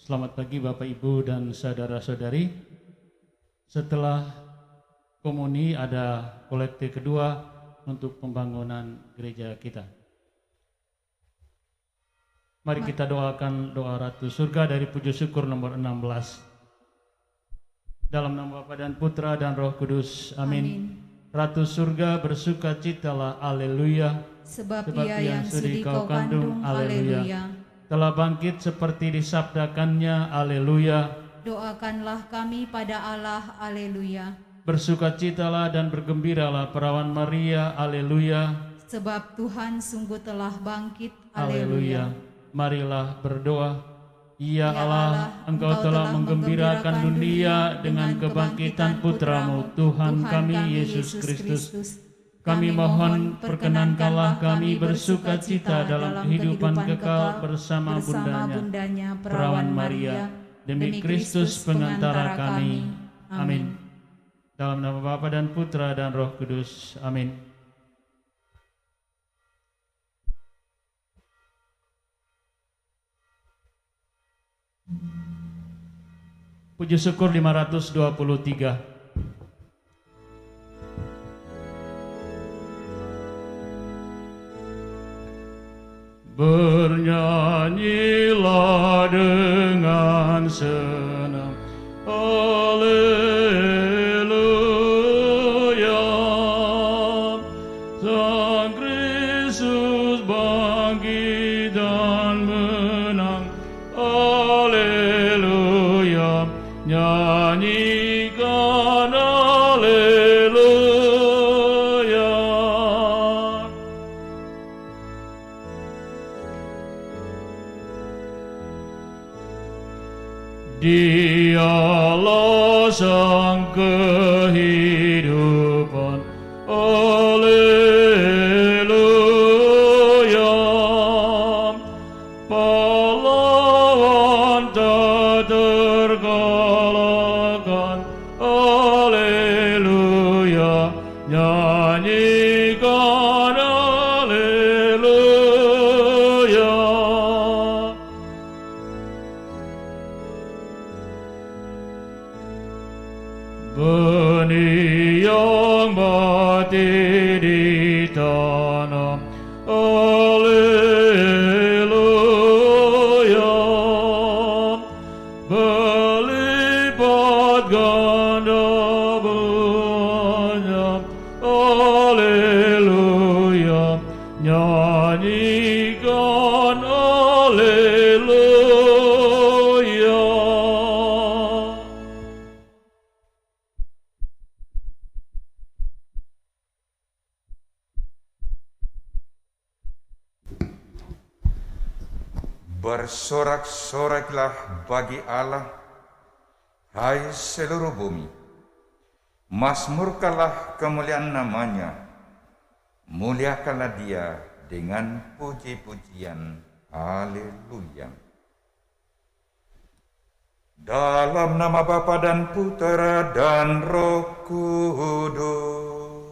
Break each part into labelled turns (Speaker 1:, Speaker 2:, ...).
Speaker 1: Selamat pagi Bapak Ibu dan saudara-saudari. Setelah komuni ada kolekte kedua untuk pembangunan gereja kita. Mari kita doakan doa Ratu Surga dari puji syukur nomor 16. Dalam nama Bapa dan Putra dan Roh Kudus. Amin. Ratu Surga bersukacitalah, haleluya.
Speaker 2: Sebab Ia yang sudi kau kandung, haleluya.
Speaker 1: Telah bangkit seperti disabdakannya, haleluya.
Speaker 2: Doakanlah kami pada Allah, haleluya.
Speaker 1: Bersukacitalah dan bergembiralah perawan Maria, haleluya.
Speaker 2: Sebab Tuhan sungguh telah bangkit,
Speaker 1: Haleluya.
Speaker 2: haleluya.
Speaker 1: Marilah berdoa. Ya
Speaker 2: Ya
Speaker 1: Allah, Engkau telah menggembirakan dunia dengan kebangkitan Putramu, Tuhan kami Yesus Kristus. Kami mohon perkenankanlah kami bersukacita dalam kehidupan kekal bersama bundanya, perawan Maria, demi Kristus pengantara kami. Amin. Dalam nama Bapa dan Putra dan Roh Kudus. Amin. Puji syukur 523. Bernyanyilah dengan senang, haleluya. Sang Kristus bangkit dan menang, haleluya. Nyanyikan haleluya. Dialah sang kehidupan, haleluya. Pahlawan tak terkalahkan, haleluya. Nyanyikan haleluya. Benih yang mati ditanam, haleluya. Berlipat ganda buahnya, haleluya. Nyanyikan haleluya.
Speaker 3: Bersorak-soraklah bagi Allah, hai seluruh bumi. Mazmurkanlah kemuliaan namanya, muliakanlah Dia dengan puji-pujian, haleluya. Dalam nama Bapa dan Putra dan Roh Kudus.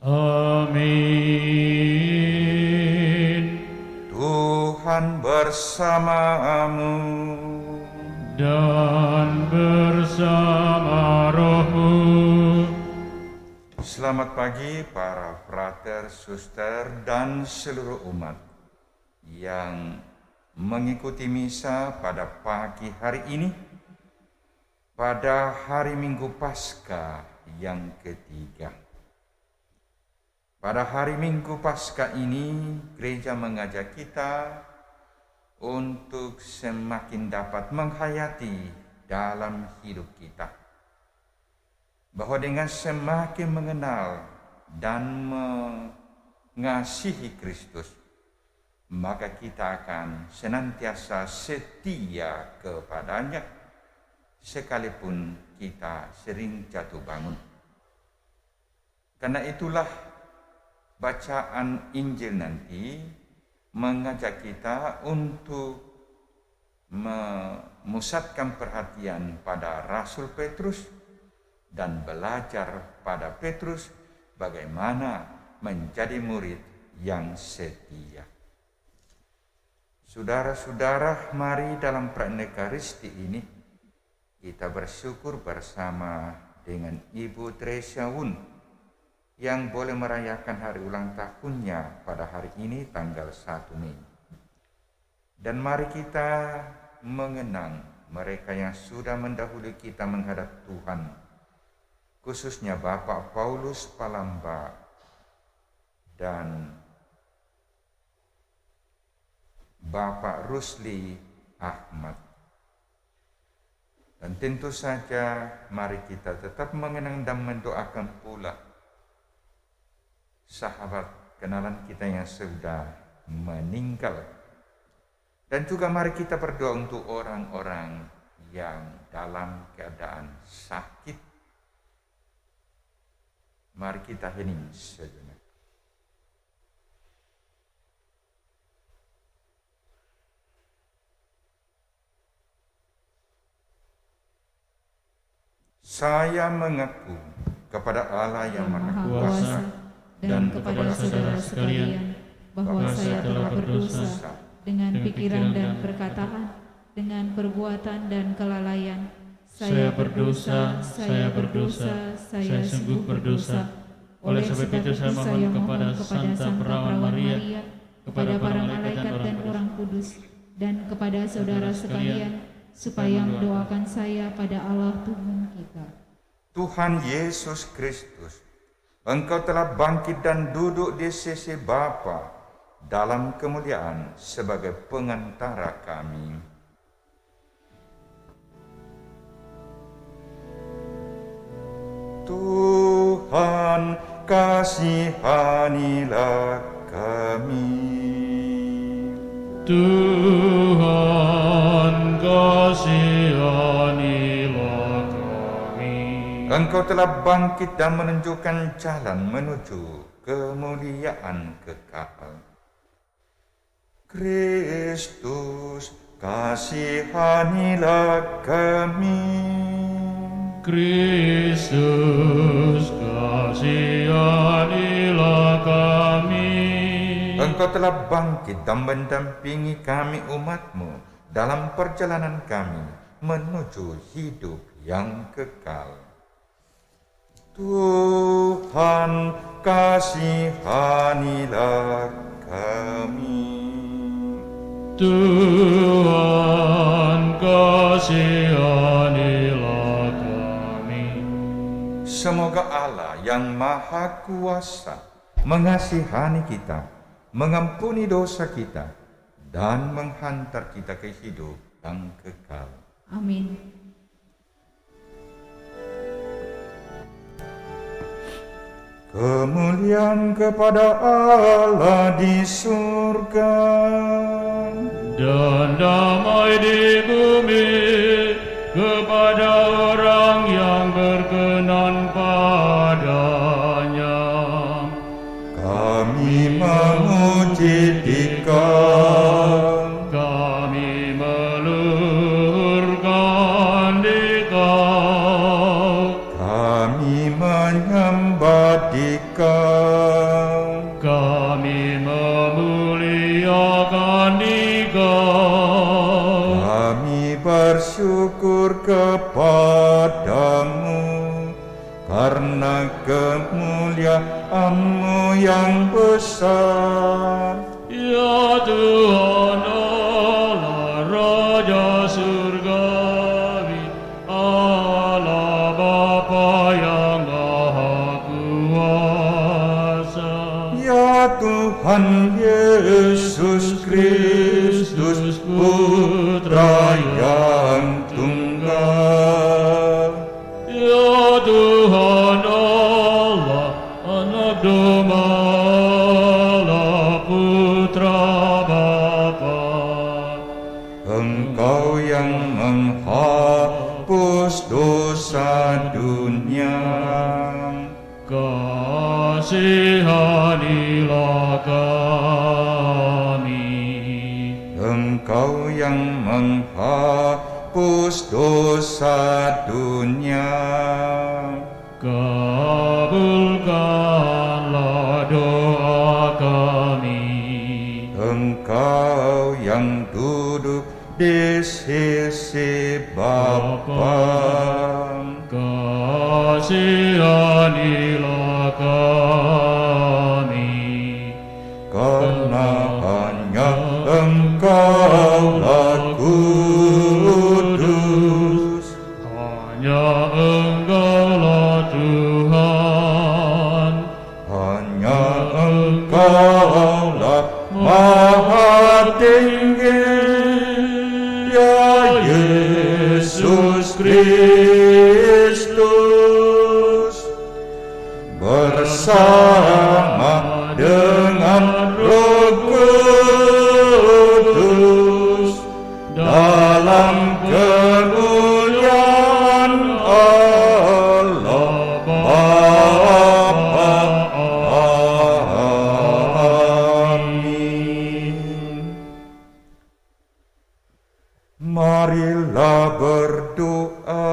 Speaker 1: Amin.
Speaker 3: Tuhan bersamamu
Speaker 1: Dan bersama rohmu.
Speaker 3: Selamat pagi para frater, suster, dan seluruh umat yang mengikuti misa pada pagi hari ini, pada hari Minggu Paskah yang ketiga. Pada hari Minggu Paskah ini, gereja mengajak kita untuk semakin dapat menghayati dalam hidup kita, bahwa dengan semakin mengenal dan mengasihi Kristus, maka kita akan senantiasa setia kepadanya, sekalipun kita sering jatuh bangun. Karena itulah bacaan Injil nanti mengajak kita untuk memusatkan perhatian pada Rasul Petrus dan belajar pada Petrus bagaimana menjadi murid yang setia. Saudara-saudara, mari dalam Pranekaristi ini kita bersyukur bersama dengan Ibu Tresia Wun yang boleh merayakan hari ulang tahunnya pada hari ini tanggal 1 Mei. Dan mari kita mengenang mereka yang sudah mendahului kita menghadap Tuhan, khususnya Bapak Paulus Palamba dan Bapak Rusli Ahmad. Dan tentu saja mari kita tetap mengenang dan mendoakan pula sahabat kenalan kita yang sudah meninggal. Dan juga mari kita berdoa untuk orang-orang yang dalam keadaan sakit. Mari kita hening sejenak. Saya mengaku kepada Allah yang Maha Kuasa
Speaker 2: dan kepada saudara sekalian bahwa saya telah berdosa dengan pikiran dan perkataan, dengan perbuatan dan kelalaian. Saya berdosa, saya sungguh berdosa. Oleh sebab itu saya mohon kepada Santa Perawan Maria, kepada para malaikat dan orang kudus, dan kepada saudara sekalian, supaya mendoakan saya pada Allah Tuhan kita.
Speaker 3: Tuhan Yesus Kristus, Engkau telah bangkit dan duduk di sisi Bapa dalam kemuliaan sebagai pengantara kami. Tuhan, kasihanilah kami.
Speaker 1: Tuhan, kasihanilah kami.
Speaker 3: Engkau telah bangkit dan menunjukkan jalan menuju kemuliaan kekal. Kristus, kasihanilah kami.
Speaker 1: Kristus, kasihanilah kami.
Speaker 3: Engkau telah bangkit dan mendampingi kami umat-Mu dalam perjalanan kami menuju hidup yang kekal. Tuhan, kasihanilah kami.
Speaker 1: Tuhan, kasihanilah kami.
Speaker 3: Semoga Allah yang Maha Kuasa mengasihani kita, mengampuni dosa kita, dan menghantar kita ke hidup yang kekal.
Speaker 2: Amin.
Speaker 3: Kemuliaan kepada Allah di surga
Speaker 1: dan damai di bumi kepada orang yang berkenan padanya.
Speaker 3: Kami memuji Dikau,
Speaker 1: Kami meluhurkan Dikau,
Speaker 3: kami menyembah Dikau,
Speaker 1: kami memuliakan Dikau.
Speaker 3: kami bersyukur kepadamu karena kemuliaan-Mu yang besar.
Speaker 1: Ya Tuhan Allah Raja Surgawi, Allah Bapa yang Maha Kuasa.
Speaker 3: Ya Tuhan Yesus Kristus, Putra yang tunggal.
Speaker 1: Ya Tuhan Allah, Anak Domba Allah, Putra Bapa.
Speaker 3: Engkau yang menghapus dosa dunia,
Speaker 1: kasihanilah kami.
Speaker 3: Engkau yang menghapus dosa dunia,
Speaker 1: kabulkanlah doa kami.
Speaker 3: Engkau yang di sisi Bapa.
Speaker 1: Kasihanilah kami,
Speaker 3: Karena hanya Engkaulah kudus,
Speaker 1: hanya Engkaulah Tuhan,
Speaker 3: hanya Engkaulah Maha Tinggi, ya Yesus Kristus, bersama dengan Roh Kudus, dalam kemuliaan Allah Bapa. Amin. Marilah berdoa.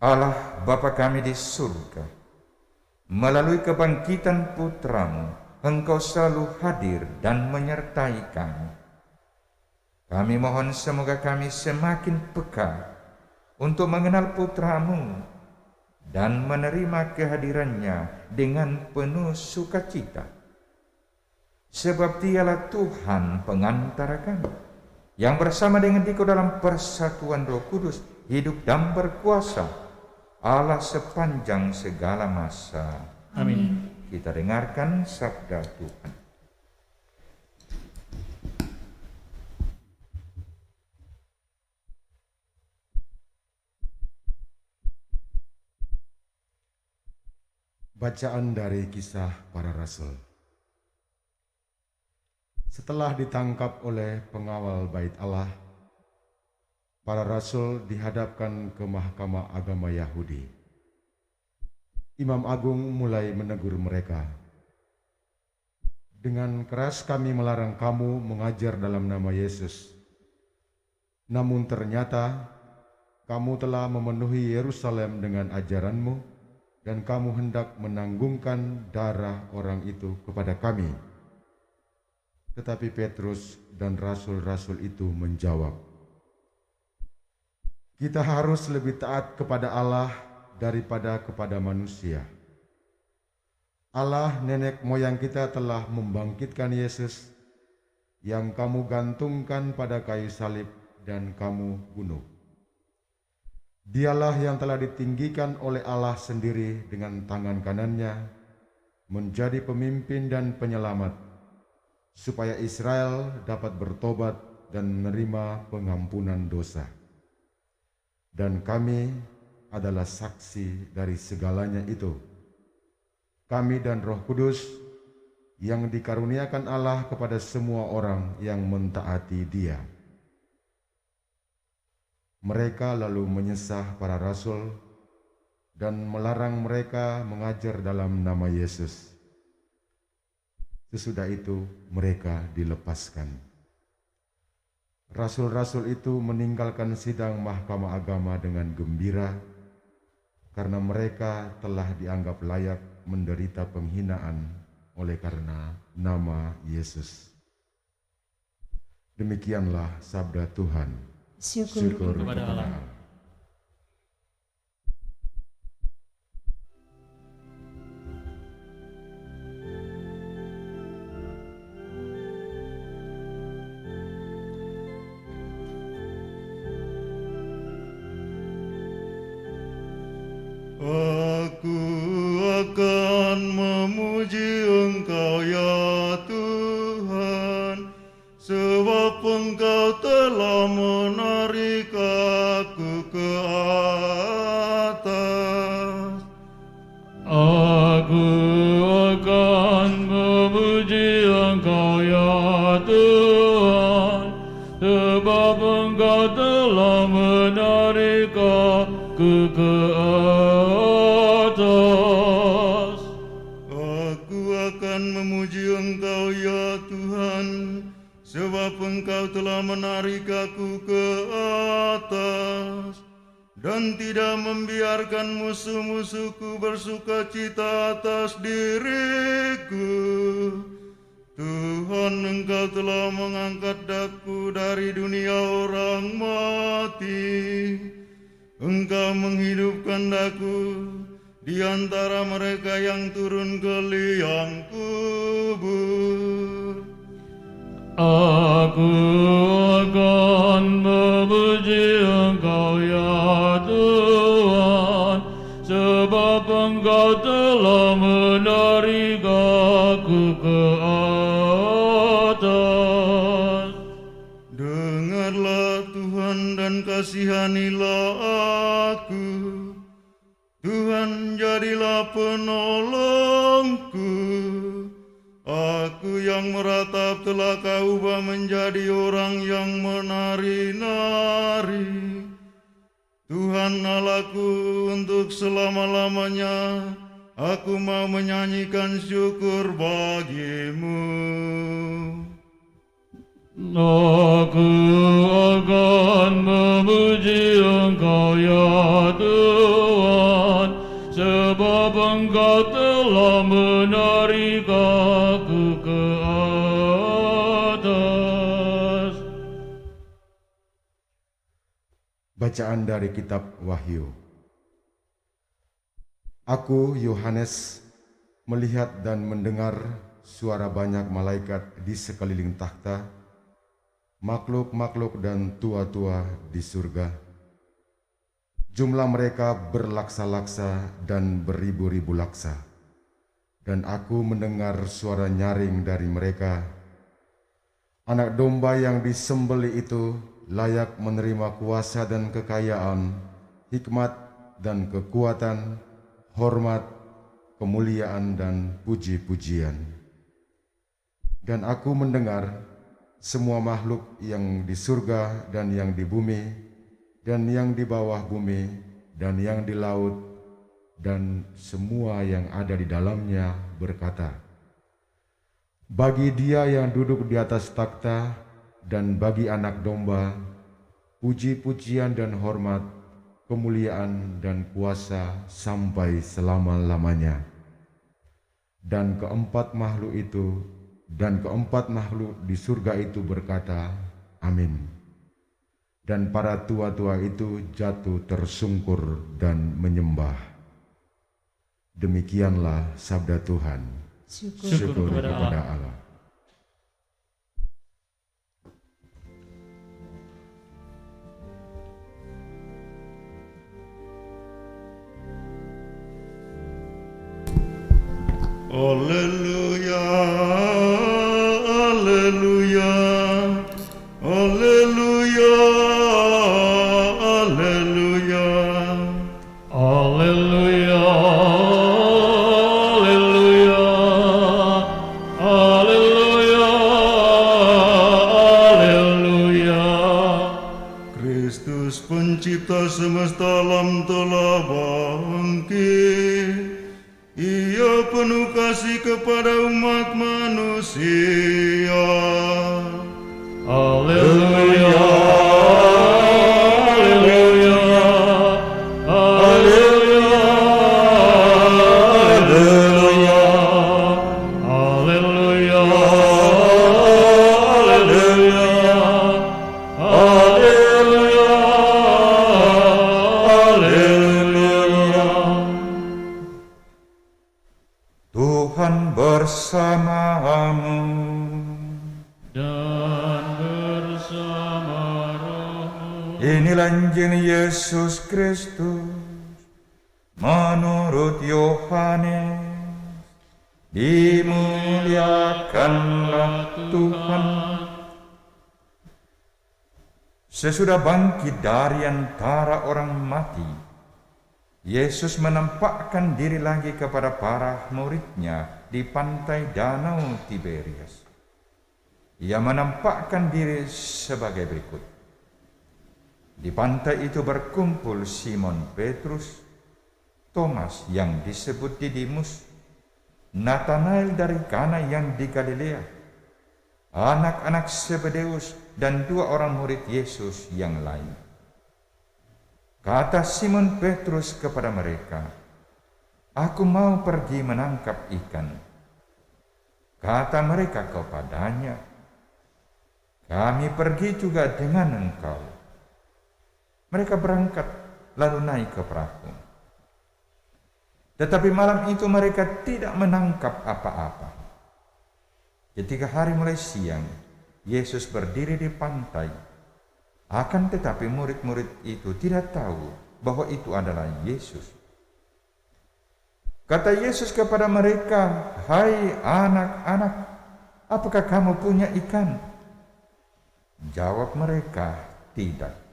Speaker 3: Allah Bapa kami di surga, melalui kebangkitan Putra-Mu, Engkau selalu hadir dan menyertai kami. Kami mohon semoga kami semakin peka untuk mengenal Putra-Mu dan menerima kehadirannya dengan penuh sukacita. Sebab Dialah Tuhan pengantara kami, yang bersama dengan Dikau dalam persatuan Roh Kudus, hidup dan berkuasa, Allah sepanjang segala masa.
Speaker 1: Amin.
Speaker 3: Kita dengarkan sabda Tuhan.
Speaker 4: Bacaan dari Kisah Para Rasul. Setelah ditangkap oleh pengawal Bait Allah, para rasul dihadapkan ke Mahkamah Agama Yahudi. Imam Agung mulai menegur mereka. Dengan keras kami melarang kamu mengajar dalam nama Yesus. Namun ternyata kamu telah memenuhi Yerusalem dengan ajaranmu, dan kamu hendak menanggungkan darah orang itu kepada kami. Tetapi Petrus dan rasul-rasul itu menjawab, kita harus lebih taat kepada Allah daripada kepada manusia. Allah nenek moyang kita telah membangkitkan Yesus yang kamu gantungkan pada kayu salib dan kamu bunuh. Dialah yang telah ditinggikan oleh Allah sendiri dengan tangan kanannya menjadi pemimpin dan penyelamat, supaya Israel dapat bertobat dan menerima pengampunan dosa. Dan kami adalah saksi dari segalanya itu. Kami dan Roh Kudus yang dikaruniakan Allah kepada semua orang yang mentaati Dia. Mereka lalu menyesah para rasul dan melarang mereka mengajar dalam nama Yesus. Sesudah itu mereka dilepaskan. Rasul-rasul itu meninggalkan sidang Mahkamah Agama dengan gembira karena mereka telah dianggap layak menderita penghinaan oleh karena nama Yesus. Demikianlah sabda Tuhan.
Speaker 2: Syukur
Speaker 1: kepada Allah.
Speaker 5: Aku akan memuji Engkau ya Tuhan, sebab Engkau telah menarik aku ke atas.
Speaker 1: Aku akan memuji Engkau ya Tuhan, sebab Engkau telah menarik aku ke atas.
Speaker 5: Aku akan memuji Engkau ya Tuhan, sebab Engkau telah menarik aku ke atas. dan tidak membiarkan musuh-musuhku bersuka cita atas diriku. Tuhan, Engkau telah mengangkat daku dari dunia orang mati. Engkau menghidupkan daku di antara mereka yang turun ke liang kubur.
Speaker 1: Aku akan memuji Engkau ya Tuhan, sebab Engkau telah menarik aku ke atas.
Speaker 5: Dengarlah Tuhan dan kasihanilah aku. Tuhan, jadilah penolongku. Aku yang meratap telah Kau ubah menjadi orang yang menari-nari. Tuhan Allahku, untuk selama-lamanya aku mau menyanyikan syukur bagi-Mu.
Speaker 1: Aku akan memuji Engkau ya Tuhan, sebab Engkau telah menarik aku ke atas.
Speaker 4: Bacaan dari kitab Wahyu. Aku, Yohanes, melihat dan mendengar suara banyak malaikat di sekeliling takhta, makhluk-makhluk dan tua-tua di surga. Jumlah mereka berlaksa-laksa dan beribu-ribu laksa. Dan aku mendengar suara nyaring dari mereka. Anak domba yang disembelih itu layak menerima kuasa dan kekayaan, hikmat dan kekuatan, hormat, kemuliaan dan puji-pujian. Dan aku mendengar semua makhluk yang di surga dan yang di bumi, dan yang di bawah bumi, dan yang di laut, dan semua yang ada di dalamnya berkata, bagi Dia yang duduk di atas takhta dan bagi Anak Domba, puji-pujian dan hormat, kemuliaan dan kuasa sampai selama-lamanya. Dan keempat makhluk di surga itu berkata, Amin. Dan para tua-tua itu jatuh tersungkur dan menyembah. Demikianlah sabda Tuhan. Syukur kepada Allah.
Speaker 5: Alleluia, alleluia, alleluia, alleluia.
Speaker 1: Alleluia, alleluia, alleluia, alleluia.
Speaker 5: Kristus pencipta semesta alam telah bangkit. Ia penuh kasih kepada umat manusia.
Speaker 1: Alleluia, alleluia, alleluia, alleluia, alleluia, alleluia, alleluia, alleluia.
Speaker 3: Tuhan bersamamu.
Speaker 1: Dan bersama rohmu.
Speaker 3: Inilah Injil Yesus Kristus menurut Yohanes. Dimuliakanlah Tuhan. Sesudah bangkit dari antara orang mati, Yesus menampakkan diri lagi kepada para murid-Nya di pantai Danau Tiberias. Ia menampakkan diri sebagai berikut. Di pantai itu berkumpul Simon Petrus, Thomas yang disebut Didimus, Nathanael dari Kana yang di Galilea, anak-anak Zebedeus dan 2 orang murid Yesus yang lain. Kata Simon Petrus kepada mereka, "Aku mau pergi menangkap ikan." Kata mereka kepadanya, "Kami pergi juga dengan engkau." Mereka berangkat lalu naik ke perahu. Tetapi malam itu mereka tidak menangkap apa-apa. Ketika hari mulai siang, Yesus berdiri di pantai. Akan tetapi murid-murid itu tidak tahu bahwa itu adalah Yesus. Kata Yesus kepada mereka, "Hai anak-anak, apakah kamu punya ikan?" Jawab mereka, "Tidak."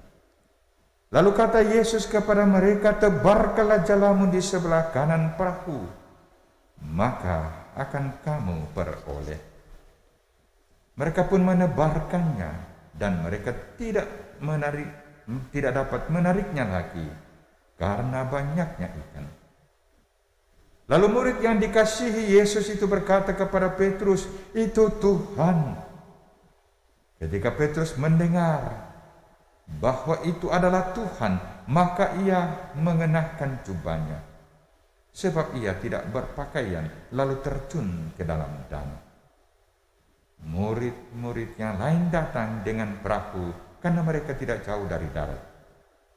Speaker 3: Lalu kata Yesus kepada mereka, "Tebarkanlah jalamu di sebelah kanan perahu, maka akan kamu beroleh." Mereka pun menebarkannya, dan mereka tidak dapat menariknya lagi karena banyaknya ikan. Lalu murid yang dikasihi Yesus itu berkata kepada Petrus, "Itu Tuhan." Ketika Petrus mendengar bahwa itu adalah Tuhan, maka ia mengenakan jubahnya, sebab ia tidak berpakaian, lalu terjun ke dalam danau. Murid-murid yang lain datang dengan perahu karena mereka tidak jauh dari darat,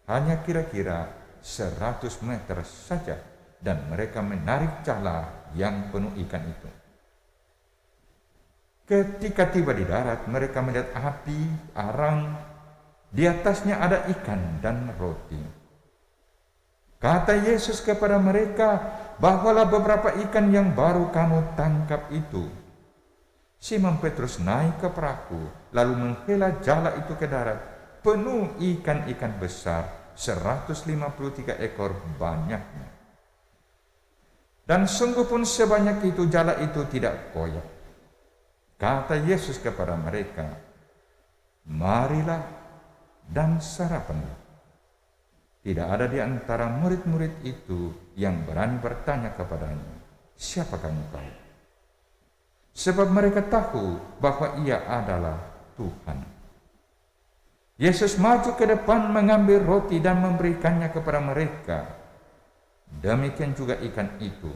Speaker 3: hanya kira-kira 100 meter saja, dan mereka menarik jala yang penuh ikan itu. Ketika tiba di darat, mereka melihat api arang, di atasnya ada ikan dan roti. Kata Yesus kepada mereka, "Bawalah beberapa ikan yang baru kamu tangkap itu." Simon Petrus naik ke perahu, lalu menghela jala itu ke darat, penuh ikan-ikan besar, 153 ekor banyaknya. Dan sungguh pun sebanyak itu jala itu tidak koyak. Kata Yesus kepada mereka, "Marilah dan sarapanlah." Tidak ada di antara murid-murid itu yang berani bertanya kepadanya, "Siapakah engkau?" Sebab mereka tahu bahwa ia adalah Tuhan. Yesus maju ke depan mengambil roti dan memberikannya kepada mereka. Demikian juga ikan itu.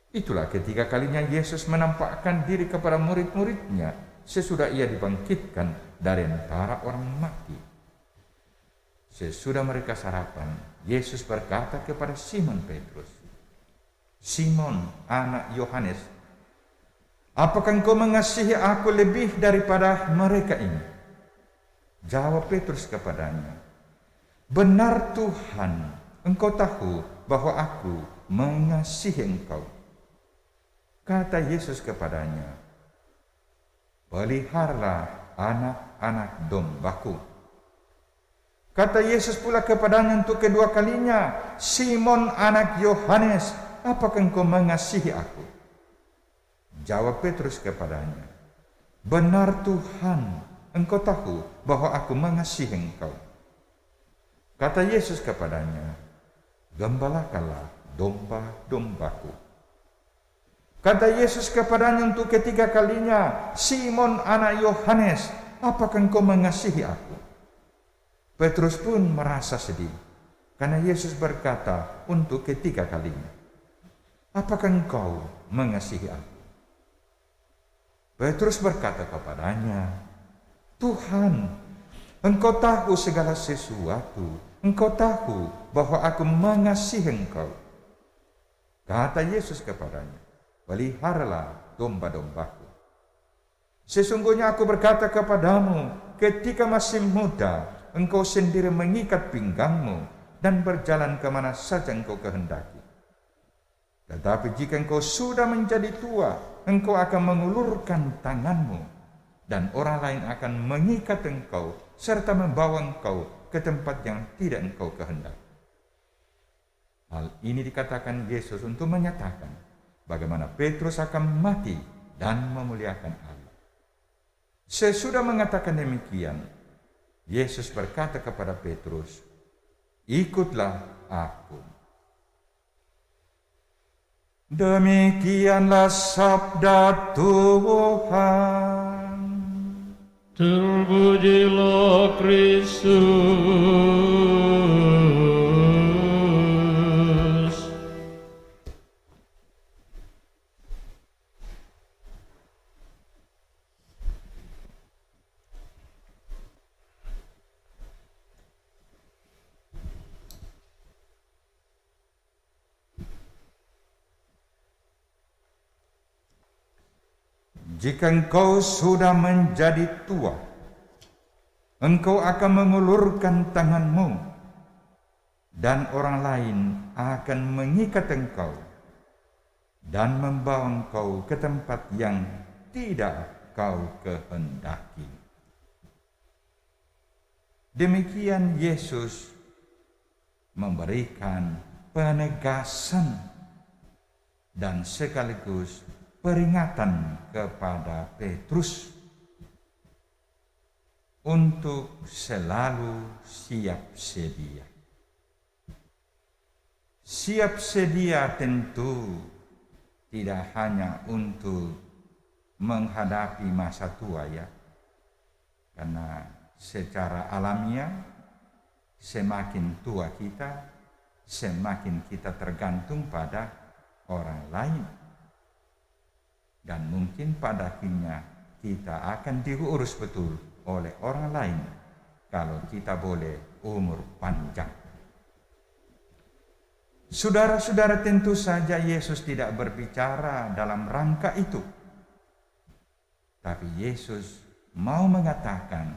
Speaker 3: Itulah ketiga kalinya Yesus menampakkan diri kepada murid-muridnya sesudah ia dibangkitkan dari antara orang mati. Sesudah mereka sarapan, Yesus berkata kepada Simon Petrus, "Simon, anak Yohanes, apakah engkau mengasihi aku lebih daripada mereka ini?" Jawab Petrus kepadanya, "Benar Tuhan, engkau tahu bahwa aku mengasihi engkau." Kata Yesus kepadanya, "Peliharalah anak-anak dombaku." Kata Yesus pula kepadanya untuk kedua kalinya, "Simon anak Yohanes, apakah engkau mengasihi aku?" Jawab Petrus kepadanya, "Benar Tuhan, engkau tahu bahwa aku mengasihi engkau." Kata Yesus kepadanya, "Gembalakanlah domba-dombaku." Kata Yesus kepadanya untuk ketiga kalinya, "Simon anak Yohanes, apakah engkau mengasihi aku?" Petrus pun merasa sedih, karena Yesus berkata untuk ketiga kalinya, "Apakah engkau mengasihi aku?" Petrus berkata kepadanya, "Tuhan, engkau tahu segala sesuatu, engkau tahu bahwa aku mengasihi engkau." Kata Yesus kepadanya, "Peliharalah domba-dombaku. Sesungguhnya aku berkata kepadamu, ketika masih muda, engkau sendiri mengikat pinggangmu dan berjalan kemana saja engkau kehendaki. Tetapi jika engkau sudah menjadi tua, engkau akan mengulurkan tanganmu, dan orang lain akan mengikat engkau serta membawa engkau ke tempat yang tidak engkau kehendaki." Hal ini dikatakan Yesus untuk menyatakan bagaimana Petrus akan mati dan memuliakan Allah. Sesudah mengatakan demikian, Yesus berkata kepada Petrus, "Ikutlah aku." Demikianlah sabda Tuhan.
Speaker 1: Terpujilah Kristus.
Speaker 3: jika engkau sudah menjadi tua, engkau akan mengulurkan tanganmu, dan orang lain akan mengikat engkau dan membawa engkau ke tempat yang tidak kau kehendaki. Demikian Yesus memberikan penegasan dan sekaligus peringatan kepada Petrus untuk selalu siap sedia. Siap sedia tentu tidak hanya untuk menghadapi masa tua ya, karena secara alamiah semakin tua kita, semakin kita tergantung pada orang lain, dan mungkin pada akhirnya kita akan diurus betul oleh orang lain kalau kita boleh umur panjang. Saudara-saudara, tentu saja Yesus tidak berbicara dalam rangka itu. Tapi Yesus mau mengatakan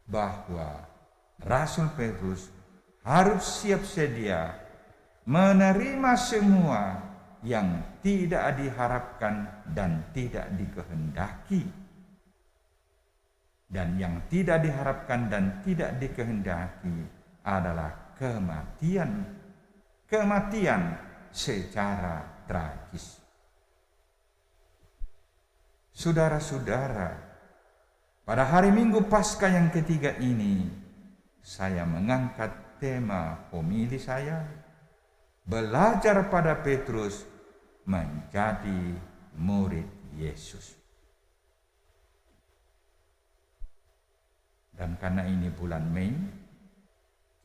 Speaker 3: bahwa Rasul Petrus harus siap sedia menerima semua yang tidak diharapkan dan tidak dikehendaki. Dan yang tidak diharapkan dan tidak dikehendaki adalah kematian. Kematian secara tragis. Saudara-saudara, pada hari Minggu Paskah yang ketiga ini, saya mengangkat tema homili saya, belajar pada Petrus menjadi murid Yesus. Dan karena ini bulan Mei,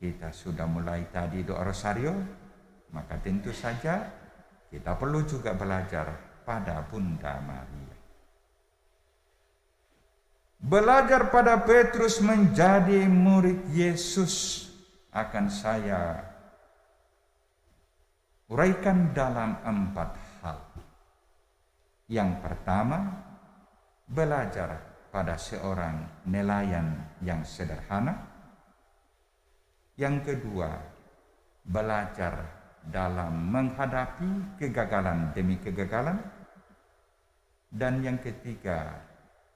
Speaker 3: kita sudah mulai tadi doa rosario, maka tentu saja kita perlu juga belajar pada Bunda Maria. Belajar pada Petrus menjadi murid Yesus akan saya uraikan dalam 4 hal. Yang pertama, belajar pada seorang nelayan yang sederhana. Yang kedua, belajar dalam menghadapi kegagalan demi kegagalan. Dan yang ketiga,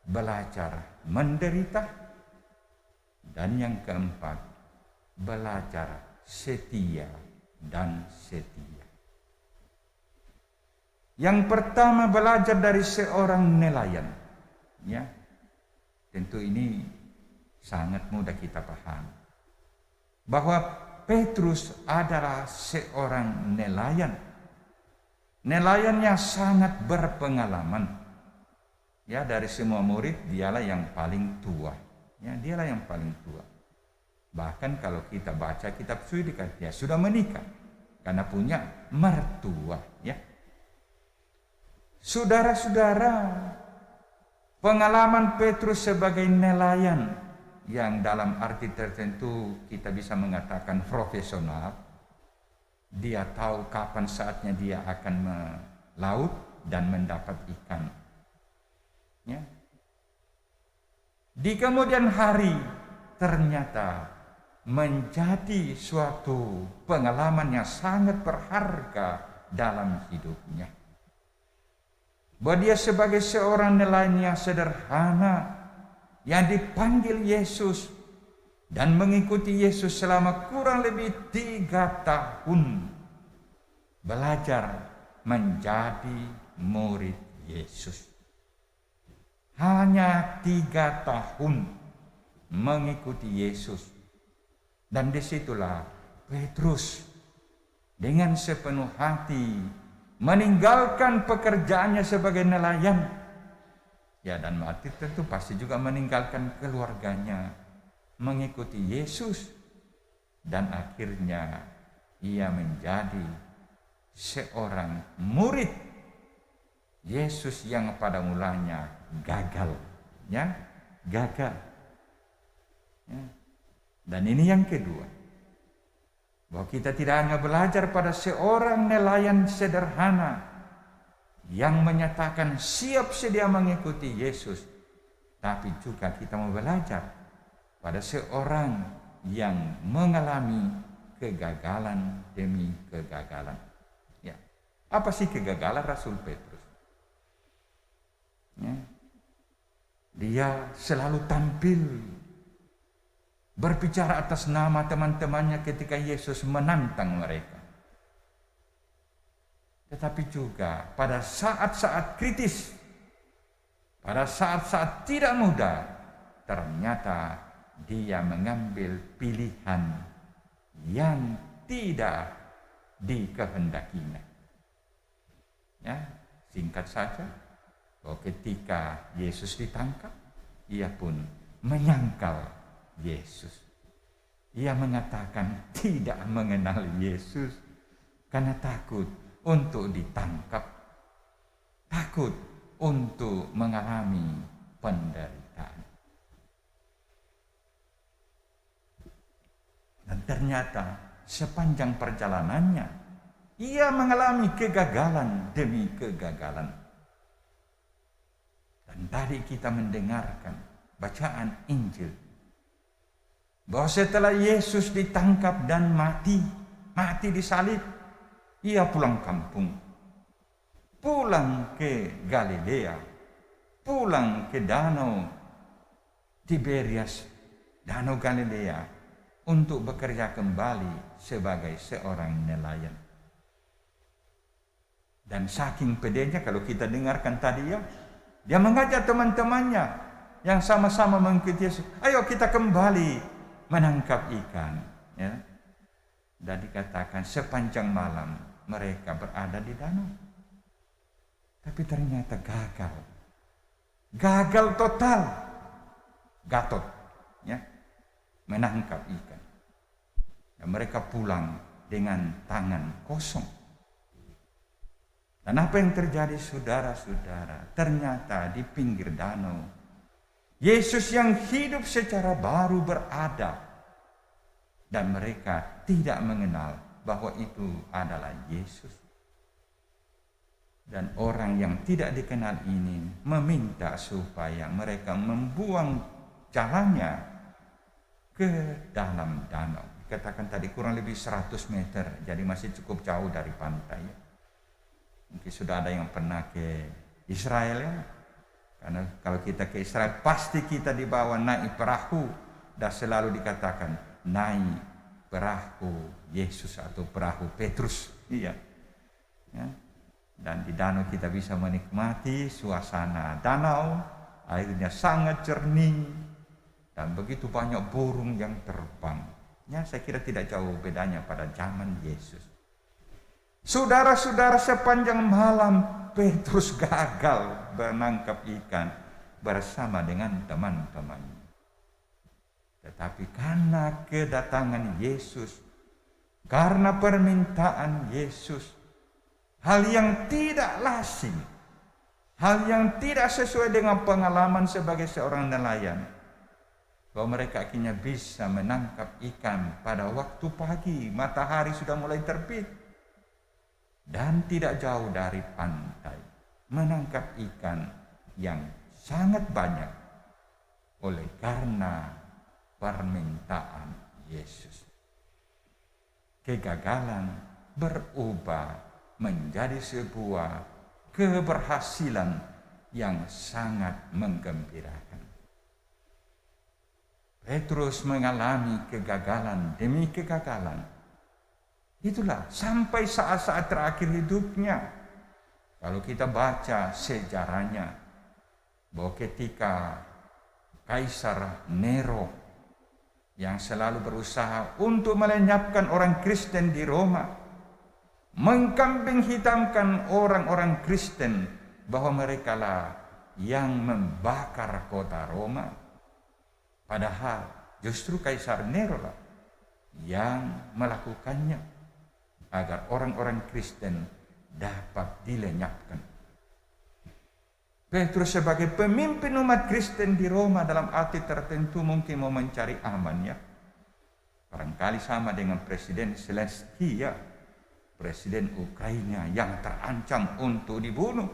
Speaker 3: belajar menderita. Dan yang keempat, belajar setia dan setia. Yang pertama, belajar dari seorang nelayan. Ya, tentu ini sangat mudah kita paham bahwa Petrus adalah seorang nelayan. Nelayan yang sangat berpengalaman. Ya, dari semua murid dialah yang paling tua. Ya, dialah yang paling tua. Bahkan kalau kita baca kitab suci, dia sudah menikah karena punya mertua, ya. Saudara-saudara, pengalaman Petrus sebagai nelayan yang dalam arti tertentu kita bisa mengatakan profesional. Dia tahu kapan saatnya dia akan melaut dan mendapat ikan. Ya. Di kemudian hari ternyata menjadi suatu pengalaman yang sangat berharga dalam hidupnya. Bahwa dia sebagai seorang nelayan yang sederhana, yang dipanggil Yesus dan mengikuti Yesus selama kurang lebih 3 tahun, belajar menjadi murid Yesus. Hanya 3 tahun mengikuti Yesus, dan disitulah Petrus dengan sepenuh hati meninggalkan pekerjaannya sebagai nelayan. Ya, dan mati tentu pasti juga meninggalkan keluarganya, mengikuti Yesus, dan akhirnya ia menjadi seorang murid Yesus yang pada mulanya gagal, ya, gagal. Ya. Dan ini yang kedua, bahwa kita tidak hanya belajar pada seorang nelayan sederhana yang menyatakan siap sedia mengikuti Yesus, tapi juga kita mau belajar pada seorang yang mengalami kegagalan demi kegagalan. Ya. Apa sih kegagalan Rasul Petrus? Ya. Dia selalu tampil berbicara atas nama teman-temannya ketika Yesus menantang mereka. Tetapi juga pada saat-saat kritis, pada saat-saat tidak mudah, ternyata dia mengambil pilihan yang tidak dikehendakinya. Ya, singkat saja, bahwa ketika Yesus ditangkap, ia pun menyangkal Yesus. Ia mengatakan tidak mengenal Yesus karena takut untuk ditangkap, takut untuk mengalami penderitaan. Dan ternyata sepanjang perjalanannya ia mengalami kegagalan demi kegagalan. Dan tadi kita mendengarkan bacaan Injil bahwa setelah Yesus ditangkap dan mati disalib, ia pulang kampung, pulang ke Galilea, pulang ke danau Tiberias, danau Galilea, untuk bekerja kembali sebagai seorang nelayan. Dan saking pedenya, kalau kita dengarkan tadi ya, dia mengajak teman-temannya yang sama-sama mengikuti Yesus, ayo kita kembali menangkap ikan. Ya. Dan dikatakan sepanjang malam mereka berada di danau. Tapi ternyata gagal. Gagal total. Gatot. Ya. Menangkap ikan. Dan mereka pulang dengan tangan kosong. Dan apa yang terjadi saudara-saudara? Ternyata di pinggir danau, Yesus yang hidup secara baru berada. Dan mereka tidak mengenal bahwa itu adalah Yesus. Dan orang yang tidak dikenal ini meminta supaya mereka membuang jalannya ke dalam danau. Katakan tadi kurang lebih 100 meter, jadi masih cukup jauh dari pantai. Mungkin sudah ada yang pernah ke Israel ya. Karena kalau kita ke Israel pasti kita dibawa naik perahu dan selalu dikatakan naik perahu Yesus atau perahu Petrus. Iya. Ya. Dan di danau kita bisa menikmati suasana danau, airnya sangat jernih dan begitu banyak burung yang terbang. Ya, saya kira tidak jauh bedanya pada zaman Yesus. Saudara-saudara, sepanjang malam Petrus gagal menangkap ikan bersama dengan teman-temannya. Tetapi karena kedatangan Yesus, karena permintaan Yesus, hal yang tidak lazim, hal yang tidak sesuai dengan pengalaman sebagai seorang nelayan, bahwa mereka akhirnya bisa menangkap ikan pada waktu pagi, matahari sudah mulai terbit, dan tidak jauh dari pantai, menangkap ikan yang sangat banyak oleh karena permintaan Yesus. Kegagalan berubah menjadi sebuah keberhasilan yang sangat menggembirakan. Petrus mengalami kegagalan demi kegagalan. Itulah sampai saat-saat terakhir hidupnya. Kalau kita baca sejarahnya, bahwa ketika Kaisar Nero yang selalu berusaha untuk melenyapkan orang Kristen di Roma, mengkambing hitamkan orang-orang Kristen bahwa mereka lah yang membakar kota Roma. Padahal justru Kaisar Nero lah yang melakukannya agar orang-orang Kristen dapat dilenyapkan. Petrus sebagai pemimpin umat Kristen di Roma dalam arti tertentu mungkin mau mencari aman ya. Barangkali sama dengan Presiden Zelensky ya. presiden Ukraina yang terancam untuk dibunuh.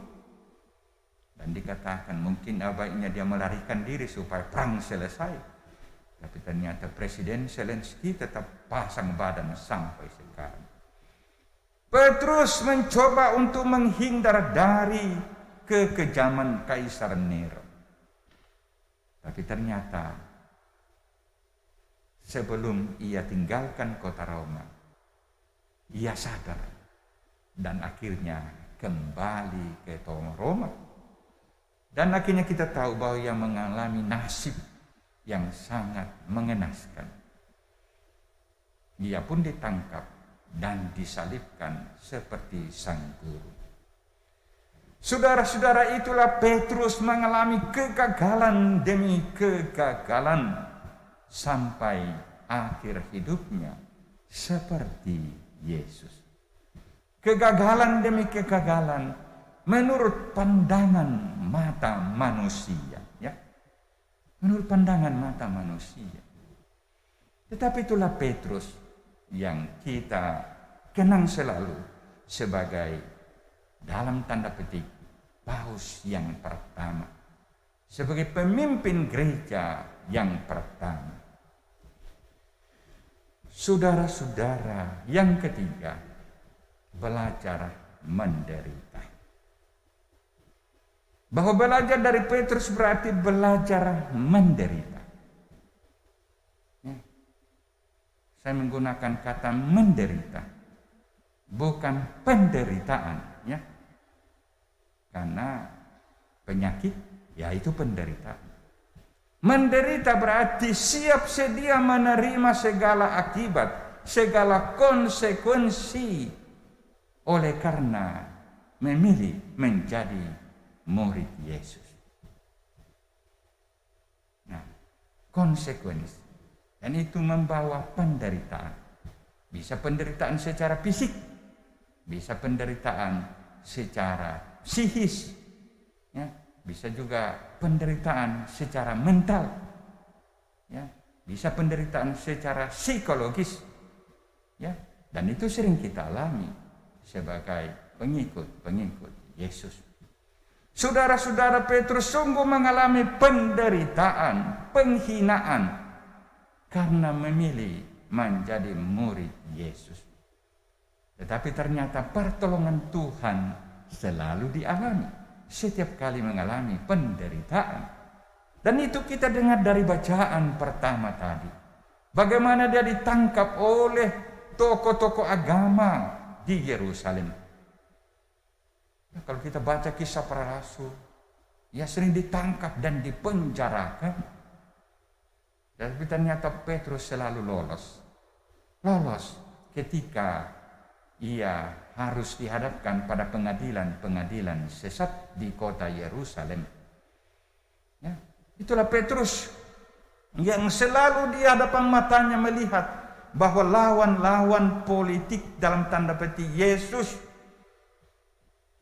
Speaker 3: Dan dikatakan mungkin abaiknya dia melarikan diri supaya perang selesai. Tapi ternyata Presiden Zelensky tetap pasang badan sampai sekarang. Petrus mencoba untuk menghindar dari kekejaman Kaisar Nero. Tapi ternyata sebelum ia tinggalkan kota Roma, ia sadar dan akhirnya kembali ke Roma. Dan akhirnya kita tahu bahwa ia mengalami nasib yang sangat mengenaskan. Dia pun ditangkap dan disalibkan seperti sang guru. Saudara-saudara, itulah Petrus mengalami kegagalan demi kegagalan sampai akhir hidupnya seperti Yesus. Kegagalan demi kegagalan menurut pandangan mata manusia, ya. Menurut pandangan mata manusia. Tetapi itulah Petrus yang kita kenang selalu sebagai dalam tanda petik paus yang pertama, sebagai pemimpin gereja yang pertama. Saudara-saudara, yang ketiga, belajar menderita. Bahwa belajar dari Petrus berarti belajar menderita. Saya menggunakan kata menderita, bukan penderitaan, ya. Karena penyakit, ya itu penderitaan. Menderita berarti siap sedia menerima segala akibat, segala konsekuensi oleh karena memilih menjadi murid Yesus. Nah, konsekuensi. Dan itu membawa penderitaan. Bisa penderitaan secara fisik, bisa penderitaan secara psikis, ya. Bisa juga penderitaan secara mental, ya. Bisa penderitaan secara psikologis, ya. Dan itu sering kita alami sebagai pengikut Yesus. Saudara-saudara, Petrus sungguh mengalami penderitaan, penghinaan karena memilih menjadi murid Yesus. Tetapi ternyata pertolongan Tuhan selalu dialami setiap kali mengalami penderitaan. Dan itu kita dengar dari bacaan pertama tadi. Bagaimana dia ditangkap oleh tokoh-tokoh agama di Yerusalem. Kalau kita baca kisah para rasul, ia sering ditangkap dan dipenjarakan. Tapi ternyata Petrus selalu lolos. Lolos ketika ia harus dihadapkan pada pengadilan sesat di kota Yerusalem. Ya, itulah Petrus yang selalu di hadapan matanya melihat bahwa lawan-lawan politik dalam tanda petik Yesus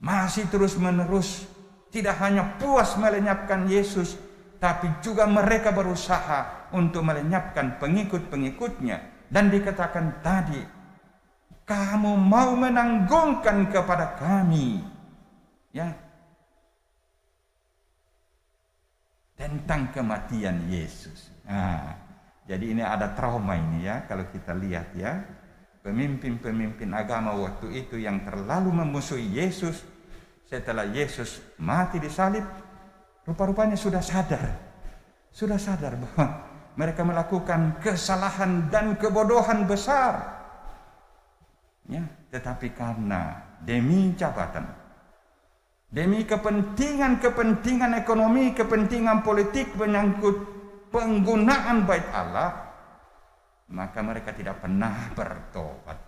Speaker 3: masih terus-menerus tidak hanya puas melenyapkan Yesus, tapi juga mereka berusaha untuk melenyapkan pengikut-pengikutnya. Dan dikatakan tadi, kamu mau menanggungkan kepada kami, ya, tentang kematian Yesus. Nah, jadi ini ada trauma ini, ya, kalau kita lihat, ya, pemimpin-pemimpin agama waktu itu yang terlalu memusuhi Yesus. Setelah Yesus mati disalib, rupa-rupanya sudah sadar bahwa mereka melakukan kesalahan dan kebodohan besar. Ya, tetapi karena demi jabatan, demi kepentingan ekonomi, kepentingan politik menyangkut penggunaan bait Allah, maka mereka tidak pernah bertobat.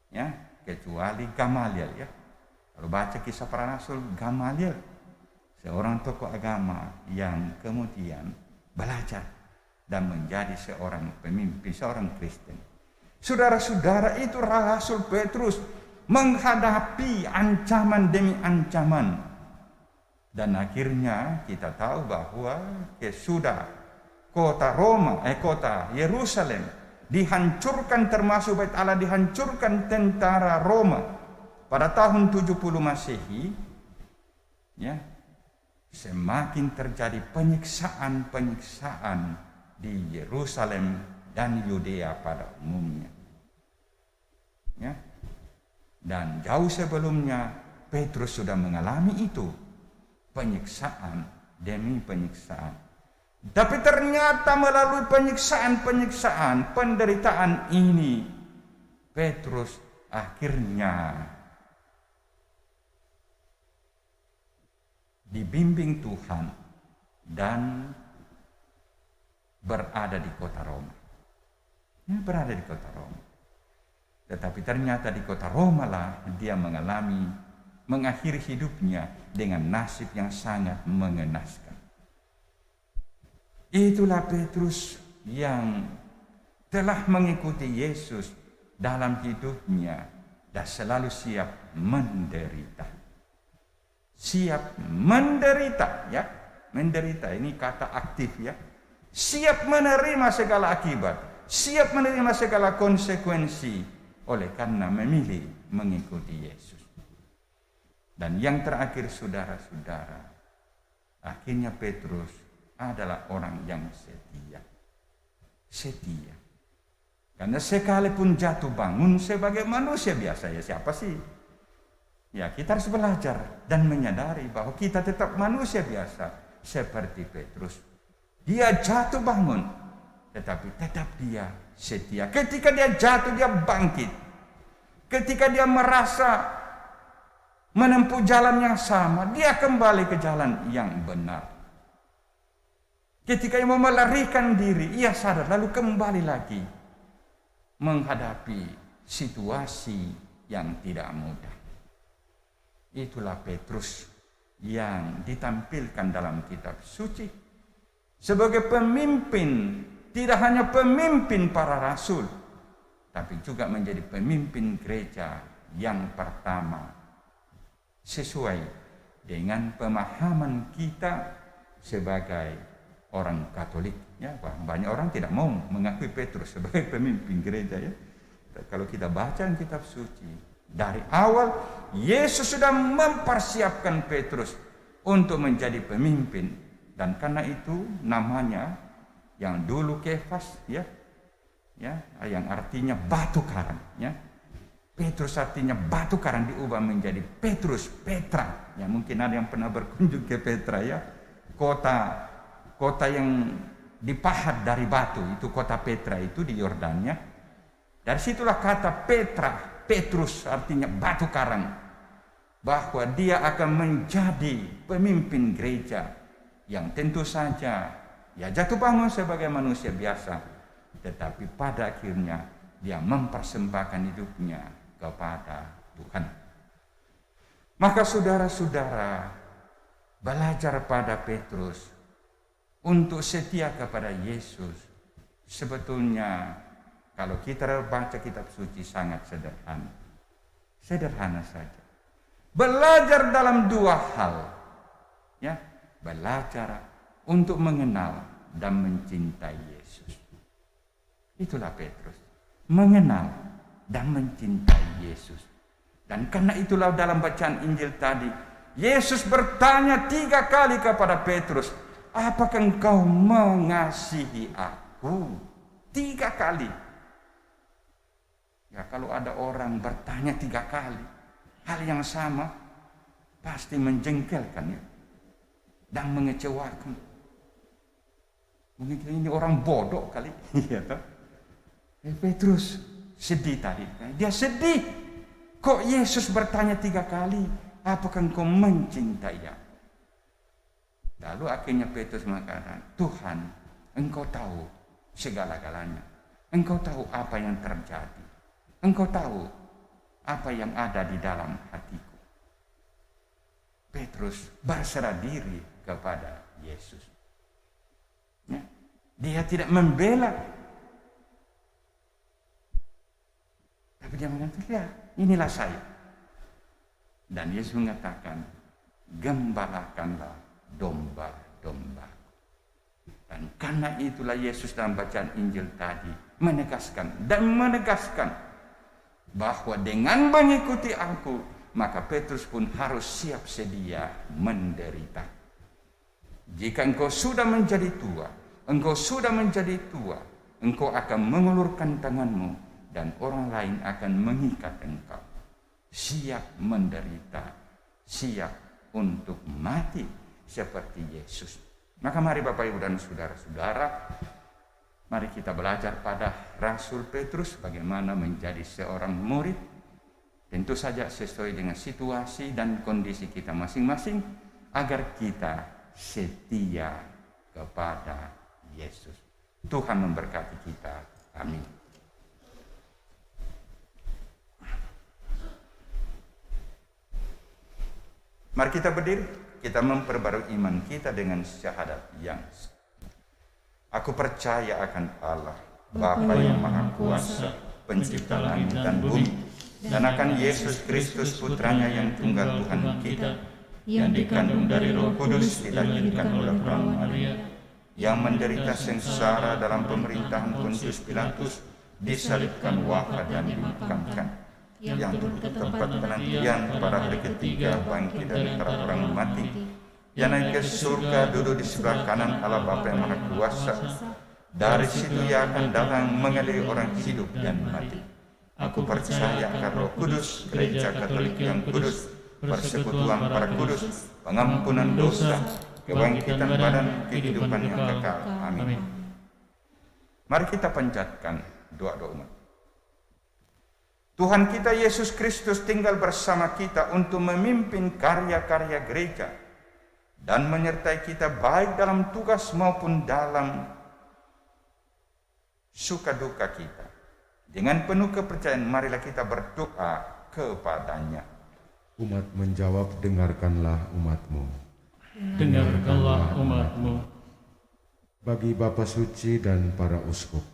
Speaker 3: Ya, kecuali Gamaliel, ya. Kalau baca kisah para rasul, Gamaliel, seorang tokoh agama yang kemudian belajar dan menjadi seorang pemimpin, seorang Kristen. Saudara-saudara, itu Rasul Petrus menghadapi ancaman demi ancaman. Dan akhirnya kita tahu bahwa sudah kota Yerusalem dihancurkan, termasuk bait Allah dihancurkan tentara Roma pada tahun 70 Masehi, ya, semakin terjadi penyiksaan di Yerusalem dan Yudea pada umumnya. Ya. Dan jauh sebelumnya Petrus sudah mengalami itu, penyiksaan demi penyiksaan. Tapi ternyata melalui penyiksaan, penderitaan ini, Petrus akhirnya dibimbing Tuhan dan berada di kota Roma. Ya, berada di kota Roma. Tetapi ternyata di kota Roma lah dia mengakhiri hidupnya dengan nasib yang sangat mengenaskan. Itulah Petrus yang telah mengikuti Yesus dalam hidupnya dan selalu siap menderita. Siap menderita, ya. Menderita ini kata aktif, ya. Siap menerima segala akibat, siap menerima segala konsekuensi oleh karena memilih mengikuti Yesus. Dan yang terakhir, saudara-saudara, akhirnya Petrus adalah orang yang setia. Setia. Karena sekalipun jatuh bangun sebagai manusia biasa, ya siapa sih? Ya, kita harus belajar dan menyadari bahwa kita tetap manusia biasa seperti Petrus. Dia jatuh bangun, tetapi tetap dia setia. Ketika dia jatuh, dia bangkit. Ketika dia merasa menempuh jalan yang sama, dia kembali ke jalan yang benar. Ketika ia mau melarikan diri, ia sadar lalu kembali lagi menghadapi situasi yang tidak mudah. Itulah Petrus yang ditampilkan dalam kitab suci sebagai pemimpin, tidak hanya pemimpin para rasul, tapi juga menjadi pemimpin gereja yang pertama sesuai dengan pemahaman kita sebagai orang Katolik. Ya, banyak orang tidak mau mengakui Petrus sebagai pemimpin gereja, ya. Kalau kita baca kitab suci, dari awal Yesus sudah mempersiapkan Petrus untuk menjadi pemimpin, dan karena itu namanya yang dulu Kefas, ya, yang artinya batu karang, ya. Petrus artinya batu karang diubah menjadi Petrus, Petra. Ya, mungkin ada yang pernah berkunjung ke Petra, ya, kota yang dipahat dari batu, itu kota Petra itu di Yordania. Dari situlah kata Petrus artinya batu karang, bahwa dia akan menjadi pemimpin gereja yang tentu saja ya jatuh bangun sebagai manusia biasa, tetapi pada akhirnya dia mempersembahkan hidupnya kepada Tuhan. Maka saudara-saudara, belajar pada Petrus untuk setia kepada Yesus. Sebetulnya kalau kita baca kitab suci sangat sederhana. Sederhana saja. Belajar dalam dua hal. Ya, belajar untuk mengenal dan mencintai Yesus. Itulah Petrus. Mengenal dan mencintai Yesus. Dan karena itulah dalam bacaan Injil tadi, Yesus bertanya 3 kali kepada Petrus, apakah engkau mengasihi aku? 3 kali. Ya, kalau ada orang bertanya 3 kali hal yang sama, pasti menjengkelkan, ya, dan mengecewakan. Mungkin ini orang bodoh kali. Petrus sedih tadi. Dia sedih. Kok Yesus bertanya 3 kali, apakah engkau mencintai aku? Lalu akhirnya Petrus mengatakan, Tuhan, engkau tahu segala-galanya. Engkau tahu apa yang terjadi. Engkau tahu apa yang ada di dalam hatiku. Petrus berserah diri kepada Yesus. Ya, dia tidak membela. Tapi dia mengatakan, ya, inilah saya. Dan Yesus mengatakan, gembalakanlah domba-domba. Dan karena itulah Yesus dalam bacaan Injil tadi menegaskan bahwa dengan mengikuti aku, maka Petrus pun harus siap sedia menderita. Jika engkau sudah menjadi tua, engkau akan mengulurkan tanganmu dan orang lain akan mengikat engkau. Siap menderita, siap untuk mati seperti Yesus. Maka mari Bapak Ibu dan saudara-saudara, mari kita belajar pada Rasul Petrus bagaimana menjadi seorang murid. Tentu saja sesuai dengan situasi dan kondisi kita masing-masing, agar kita setia kepada Yesus. Tuhan memberkati kita. Amin. Mari kita berdiri, kita memperbarui iman kita dengan syahadat yang aku percaya akan Allah, Bapa yang Maha Kuasa, pencipta langit dan bumi, dan akan Yesus Kristus putranya yang tunggal Tuhan kita, yang dikandung dari Roh Kudus, dilahirkan oleh Perawan Maria, yang menderita sengsara dalam pemerintahan Pontius Pilatus, disalibkan, wafat dan dimakamkan, yang turun ke tempat penantian pada hari ketiga, bangkit dari antara orang mati, yang naik ke surga, duduk di sebelah kanan Allah Bapa yang Maha Kuasa. Dari situ Ia akan datang mengadili orang hidup dan mati. Aku percaya akan Roh Kudus, Gereja Katolik yang kudus, persekutuan para kudus, pengampunan dosa, kebangkitan badan, kehidupan yang kekal. Amin. Mari kita panjatkan doa-doa umat. Tuhan kita Yesus Kristus tinggal bersama kita untuk memimpin karya-karya gereja dan menyertai kita baik dalam tugas maupun dalam suka duka kita. Dengan penuh kepercayaan marilah kita berdoa kepadanya.
Speaker 4: Umat menjawab, dengarkanlah umatmu.
Speaker 1: Dengarkanlah umatmu.
Speaker 4: Bagi Bapa Suci dan para uskup,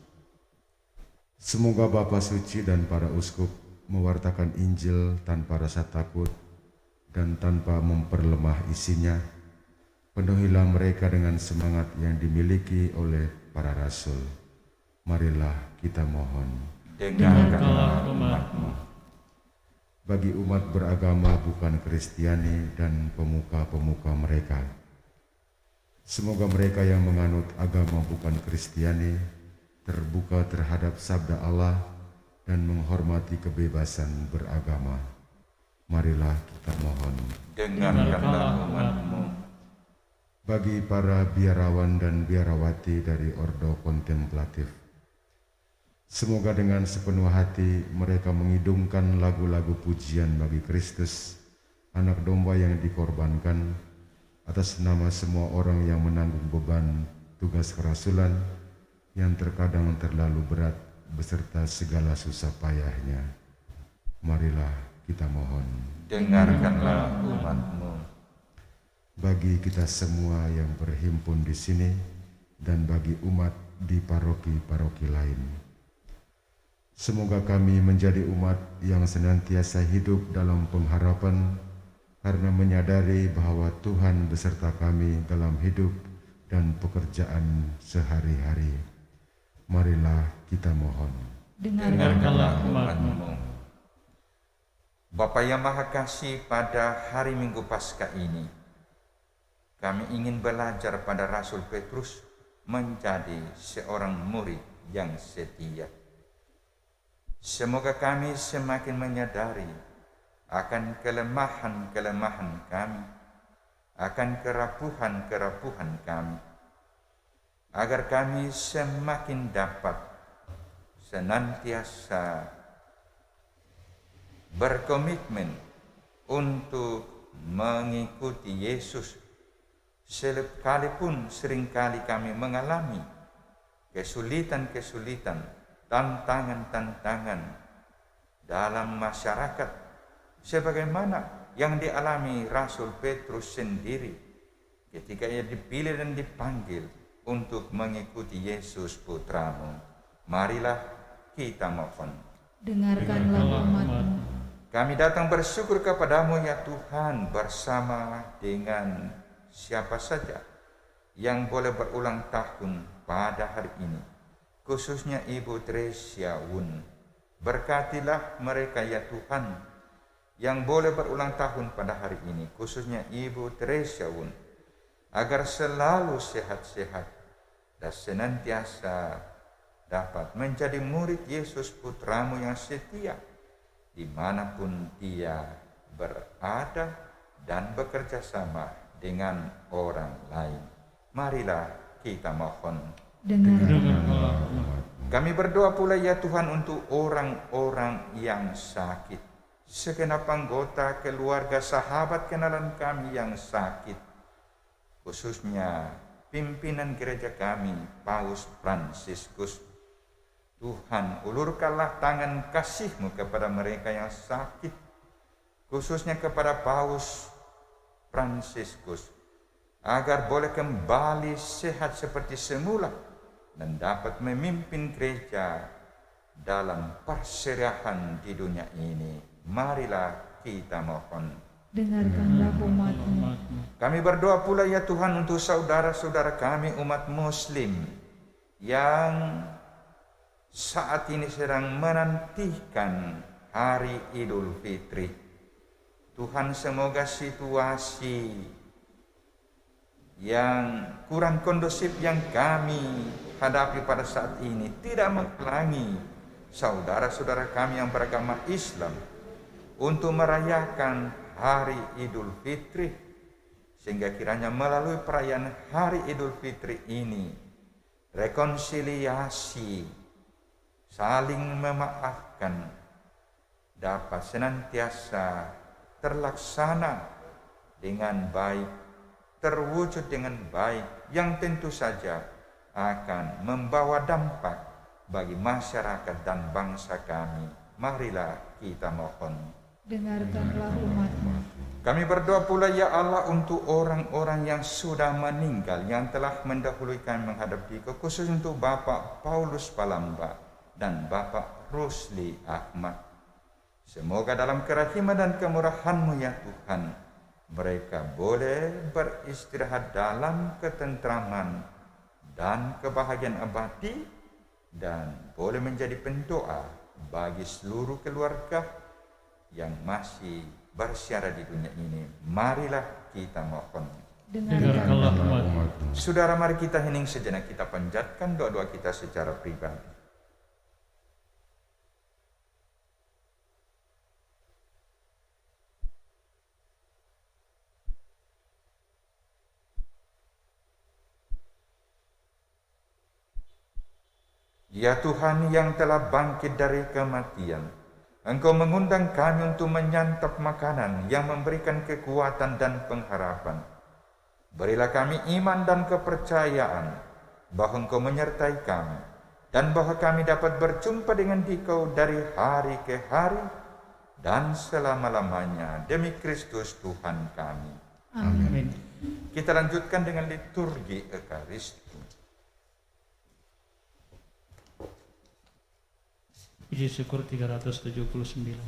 Speaker 4: semoga Bapa Suci dan para uskup mewartakan Injil tanpa rasa takut dan tanpa memperlemah isinya. Penuhilah mereka dengan semangat yang dimiliki oleh para rasul. Marilah kita mohon.
Speaker 3: Dengarkanlah umatmu.
Speaker 4: Bagi umat beragama bukan Kristiani dan pemuka-pemuka mereka, semoga mereka yang menganut agama bukan Kristiani terbuka terhadap sabda Allah dan menghormati kebebasan beragama. Marilah kita mohon.
Speaker 3: Dengarkanlah umatmu.
Speaker 4: Bagi para biarawan dan biarawati dari Ordo Kontemplatif, semoga dengan sepenuh hati mereka mengidungkan lagu-lagu pujian bagi Kristus, anak domba yang dikorbankan, atas nama semua orang yang menanggung beban tugas kerasulan yang terkadang terlalu berat beserta segala susah payahnya. Marilah kita mohon.
Speaker 3: Dengarkanlah umatmu.
Speaker 4: Bagi kita semua yang berhimpun di sini dan bagi umat di paroki-paroki lain, semoga kami menjadi umat yang senantiasa hidup dalam pengharapan karena menyadari bahwa Tuhan beserta kami dalam hidup dan pekerjaan sehari-hari. Marilah kita mohon.
Speaker 1: Dengarkanlah umatmu.
Speaker 3: Bapa yang Maha Kasih, pada hari Minggu Paskah ini kami ingin belajar pada Rasul Petrus menjadi seorang murid yang setia. Semoga kami semakin menyadari akan kelemahan-kelemahan kami, akan kerapuhan-kerapuhan kami, agar kami semakin dapat senantiasa berkomitmen untuk mengikuti Yesus, sekalipun seringkali kami mengalami kesulitan-kesulitan, tantangan-tantangan dalam masyarakat, sebagaimana yang dialami Rasul Petrus sendiri ketika ia dipilih dan dipanggil untuk mengikuti Yesus putramu. Marilah kita mohon.
Speaker 2: Dengarkanlah umatmu.
Speaker 3: Kami datang bersyukur kepadamu ya Tuhan, bersama dengan siapa saja yang boleh berulang tahun pada hari ini, khususnya Ibu Tresia Wun. Berkatilah mereka ya Tuhan, yang boleh berulang tahun pada hari ini, khususnya Ibu Tresia Wun, agar selalu sehat-sehat dan senantiasa dapat menjadi murid Yesus Putramu yang setia, dimanapun dia berada dan bekerja sama dengan orang lain. Marilah kita mohon.
Speaker 1: Dengarkanlah.
Speaker 3: Kami berdoa pula ya Tuhan untuk orang-orang yang sakit, segenap anggota keluarga sahabat kenalan kami yang sakit, khususnya pimpinan gereja kami, Paus Fransiskus. Tuhan, ulurkanlah tangan kasih-Mu kepada mereka yang sakit, khususnya kepada Paus Fransiskus, agar boleh kembali sehat seperti semula dan dapat memimpin gereja dalam perserahan di dunia ini. Marilah kita mohon.
Speaker 2: Dengarkanlah umat-Mu.
Speaker 3: Kami berdoa pula ya Tuhan untuk saudara-saudara kami umat Muslim yang saat ini sedang menantikan hari Idul Fitri. Tuhan, semoga situasi yang kurang kondusif yang kami hadapi pada saat ini tidak menghalangi saudara-saudara kami yang beragama Islam untuk merayakan hari Idul Fitri, sehingga kiranya melalui perayaan hari Idul Fitri ini rekonsiliasi, saling memaafkan dapat senantiasa terlaksana dengan baik, terwujud dengan baik, yang tentu saja akan membawa dampak bagi masyarakat dan bangsa kami. Marilah kita mohon.
Speaker 2: Dengarkanlah umat-Mu.
Speaker 3: Kami berdoa pula ya Allah untuk orang-orang yang sudah meninggal, yang telah mendahului kami menghadap Dikau, khusus untuk Bapak Paulus Palamba dan Bapak Rusli Ahmad. Semoga dalam kerahiman dan kemurahan-Mu ya Tuhan, mereka boleh beristirahat dalam ketentraman dan kebahagiaan abadi, dan boleh menjadi pendoa bagi seluruh keluarga yang masih bersiara di dunia ini. Marilah kita mohon.
Speaker 1: Dengarkanlah umat-Mu.
Speaker 3: Saudara, mari kita hening sejenak, kita panjatkan doa-doa kita secara pribadi. Ya Tuhan yang telah bangkit dari kematian, Engkau mengundang kami untuk menyantap makanan yang memberikan kekuatan dan pengharapan. Berilah kami iman dan kepercayaan bahwa Engkau menyertai kami, dan bahwa kami dapat berjumpa dengan Dikau dari hari ke hari dan selama-lamanya, demi Kristus Tuhan kami.
Speaker 1: Amin.
Speaker 3: Kita lanjutkan dengan liturgi Ekaristi.
Speaker 1: Puji syukur 379.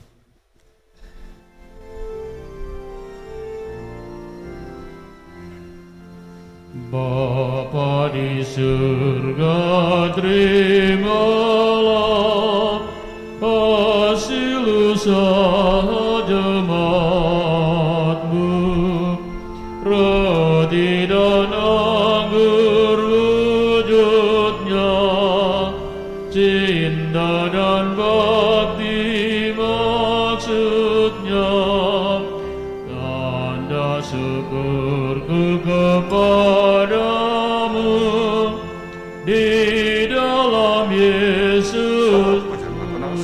Speaker 1: Bapa di surga, terimalah hasil usaha jemaat-Mu, roti dan anggur wujudnya, cinta dan bakti maksudnya, tanda syukurku kepadamu di dalam Yesus Putramu.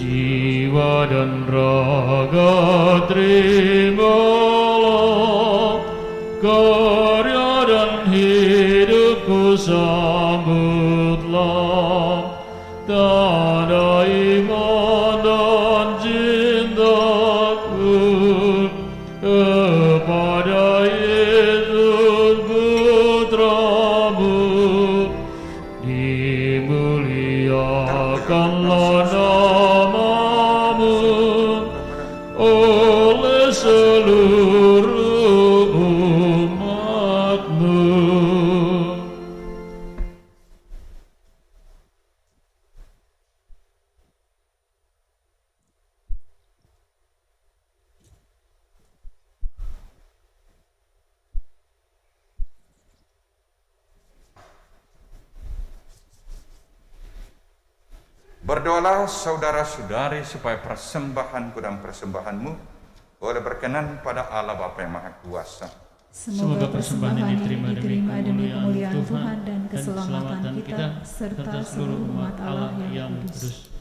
Speaker 1: Jiwa dan raga terimalah, karya dan hidupku sambutlah, tanda iman dan cintaku kepada Yesus Putramu. Dimuliakanlah nama-Mu
Speaker 3: Berdoalah saudara-saudari supaya persembahanku dan persembahanmu boleh berkenan pada Allah Bapa yang Maha Kuasa.
Speaker 2: Semoga persembahan ini diterima demi kemuliaan Tuhan dan keselamatan kita, serta seluruh umat Allah yang kudus.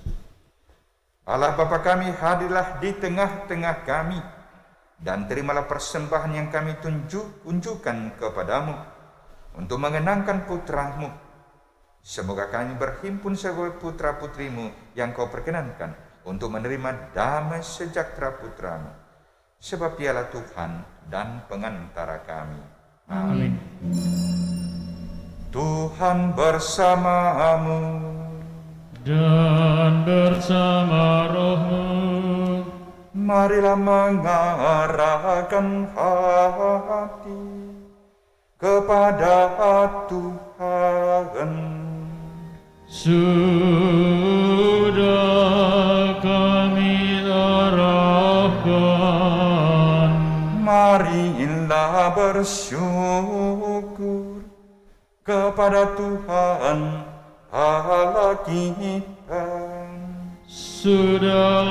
Speaker 3: Allah Bapa kami, hadirlah di tengah-tengah kami, dan terimalah persembahan yang kami tunjukkan kepadamu untuk mengenangkan putra-Mu. Semoga kami berhimpun sebagai putra-putrimu yang kau perkenankan untuk menerima damai sejahtera putra-Mu. Sebab dialah Tuhan dan pengantara kami.
Speaker 2: Amin.
Speaker 3: Tuhan bersamamu
Speaker 1: dan bersama rohmu.
Speaker 3: Marilah mengarahkan hati kepada Tuhan.
Speaker 1: Sudah kami arahkan.
Speaker 3: Marilah bersyukur kepada Tuhan Allah kita.
Speaker 1: Sudah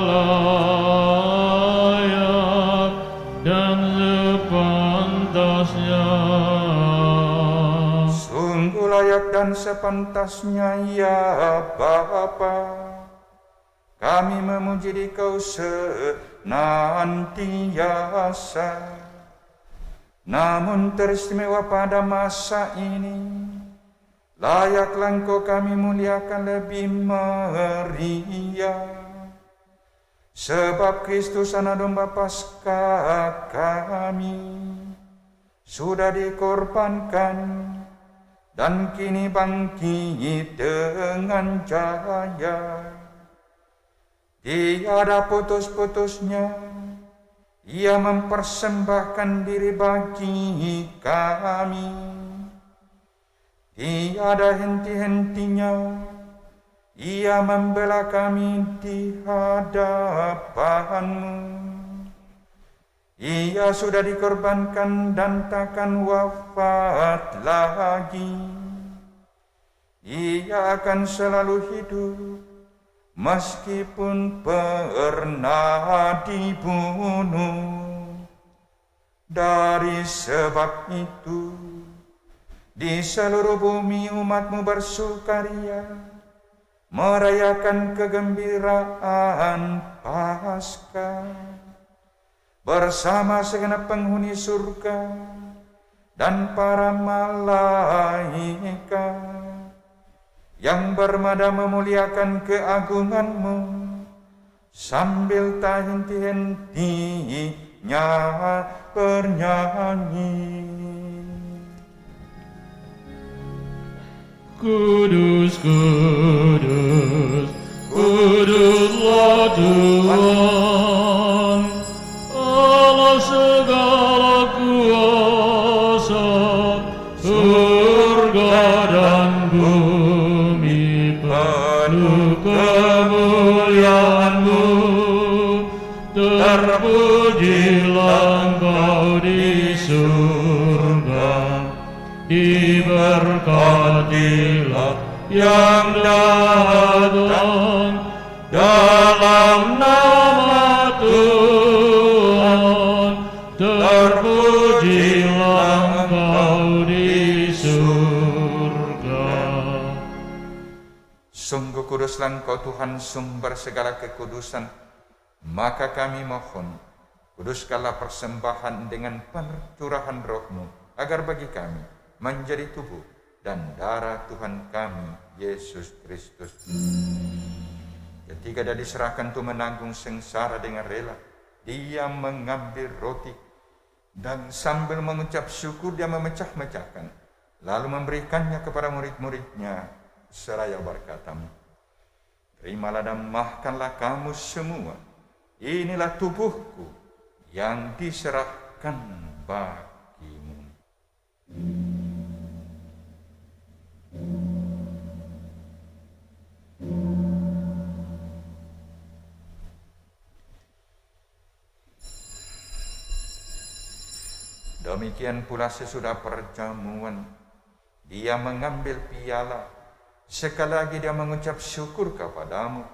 Speaker 1: layak dan sepantasnya.
Speaker 3: Sungguh layak dan sepantasnya ya Bapa, kami memuji Dikau senantiasa. Namun teristimewa pada masa ini, layaklah Engkau kami muliakan lebih meriah. Sebab Kristus anak domba Paskah kami sudah dikorbankan dan kini bangkit dengan jaya. Tiada putus-putusnya Ia mempersembahkan diri bagi kami. Tiada henti-hentinya Ia membela kami di hadapan-Mu. Ia sudah dikorbankan dan takkan wafat lagi. Ia akan selalu hidup meskipun pernah dibunuh. Dari sebab itu, di seluruh bumi umat-Mu bersukaria, merayakan kegembiraan Paskah bersama segenap penghuni surga dan para malaikat yang bermada memuliakan keagungan-Mu sambil tak henti-hentinya bernyanyi.
Speaker 1: Kudus, kudus, kuduslah Tuhan, Allah segala kuasa, surga dan bumi penuh kemuliaan-Mu. Terpujilah Engkau di surga, diberkatilah yang datang dalam nama Tuhan. Terpujilah Engkau di surga.
Speaker 3: Sungguh kuduslah Engkau Tuhan, sumber segala kekudusan. Maka kami mohon, kuduskanlah persembahan dengan pencurahan Roh-Mu, agar bagi kami menjadi tubuh dan darah Tuhan kami, Yesus Kristus. Ketika Dia diserahkan untuk menanggung sengsara dengan rela, Dia mengambil roti dan sambil mengucap syukur Dia memecah-mecahkan, lalu memberikannya kepada murid-muridnya seraya berkata, "Terimalah dan makanlah kamu semua. Inilah tubuhku yang diserahkan bagimu." Demikian pula sesudah perjamuan, Dia mengambil piala Sekali lagi dia mengucap syukur kepadamu,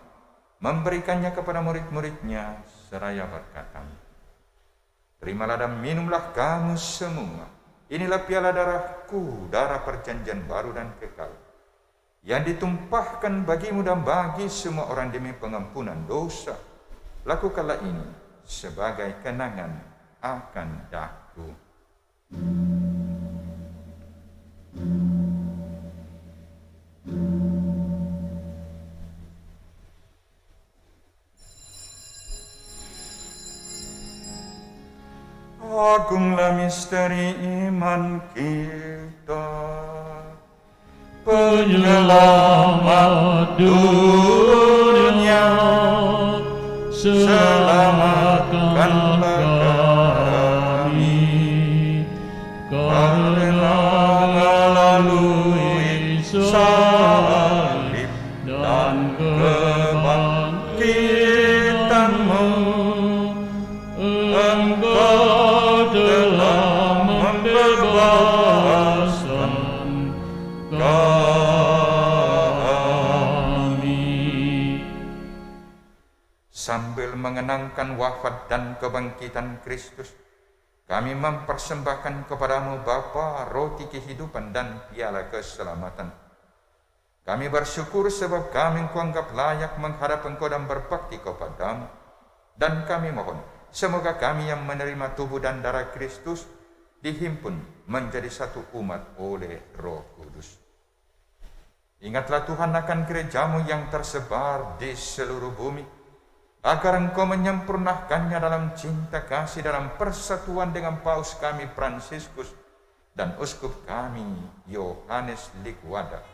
Speaker 3: memberikannya kepada murid-muridnya, seraya berkata, terimalah dan minumlah kamu semua. Inilah piala darahku, darah perjanjian baru dan kekal, yang ditumpahkan bagimu dan bagi semua orang demi pengampunan dosa. Lakukanlah ini sebagai kenangan akan daku. Agunglah misteri iman kita,
Speaker 1: Penyelamat dunia, selamatkanlah kami, karena melalui salib dan kebangkitan-Mu, Engkau telah membebaskan kami.
Speaker 3: Sambil mengenangkan wafat dan kebangkitan Kristus, kami mempersembahkan kepadamu Bapa roti kehidupan dan piala keselamatan. Kami bersyukur sebab kami Engkau anggap layak menghadap Engkau dan berbakti kepadamu. Dan kami mohon, semoga kami yang menerima tubuh dan darah Kristus dihimpun menjadi satu umat oleh Roh Kudus. Ingatlah Tuhan akan gerejamu yang tersebar di seluruh bumi, agar Engkau menyempurnakannya dalam cinta kasih dalam persatuan dengan Paus kami Fransiskus dan Uskup kami Yohanes Likwada.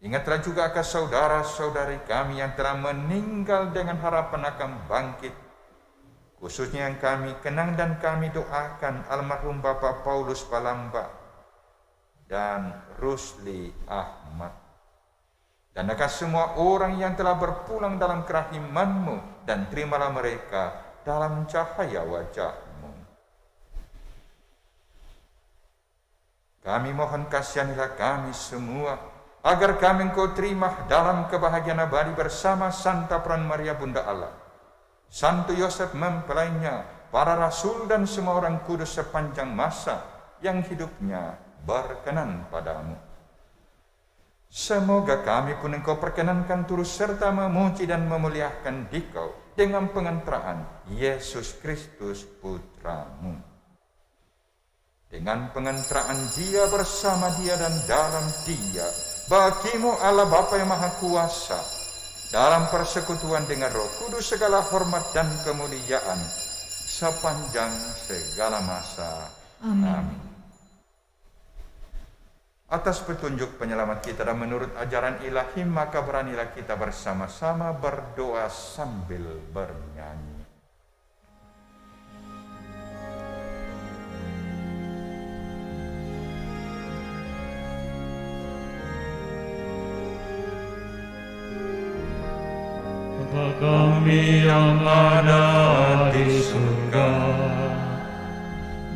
Speaker 3: Ingatlah juga akan saudara-saudari kami yang telah meninggal dengan harapan akan bangkit, khususnya yang kami kenang dan kami doakan almarhum Bapak Paulus Palamba dan Rusli Ahmad, dan akan semua orang yang telah berpulang dalam kerahiman-Mu, dan terimalah mereka dalam cahaya wajah-Mu. Kami mohon kasihanilah kami semua, agar kami Engkau terima dalam kebahagiaan abadi bersama Santa Peran Maria Bunda Allah, Santo Yosef mempelainya, para rasul dan semua orang kudus sepanjang masa yang hidupnya berkenan padamu. Semoga kami pun Engkau perkenankan turut serta memuji dan memuliakan Dikau dengan pengantaraan Yesus Kristus Putra-Mu. Dengan pengantaraan Dia, bersama Dia dan dalam Dia, bagimu Allah Bapa yang Maha Kuasa, dalam persekutuan dengan Roh Kudus segala hormat dan kemuliaan sepanjang segala masa. Amin. Atas petunjuk penyelamat kita dan menurut ajaran ilahi, maka beranilah kita bersama-sama berdoa sambil bernyanyi.
Speaker 1: Bapa kami yang ada di surga,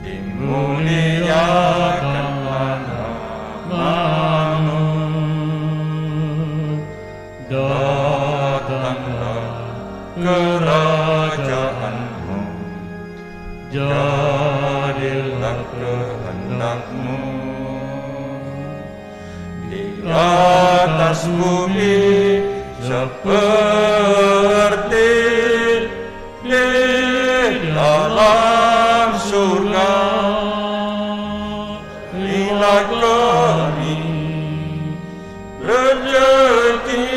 Speaker 1: dimuliakanlah namamu, datanglah kerajaanmu, jadilah kehendak-Mu di atas bumi seperti di dalam surga. Berilah kami rezeki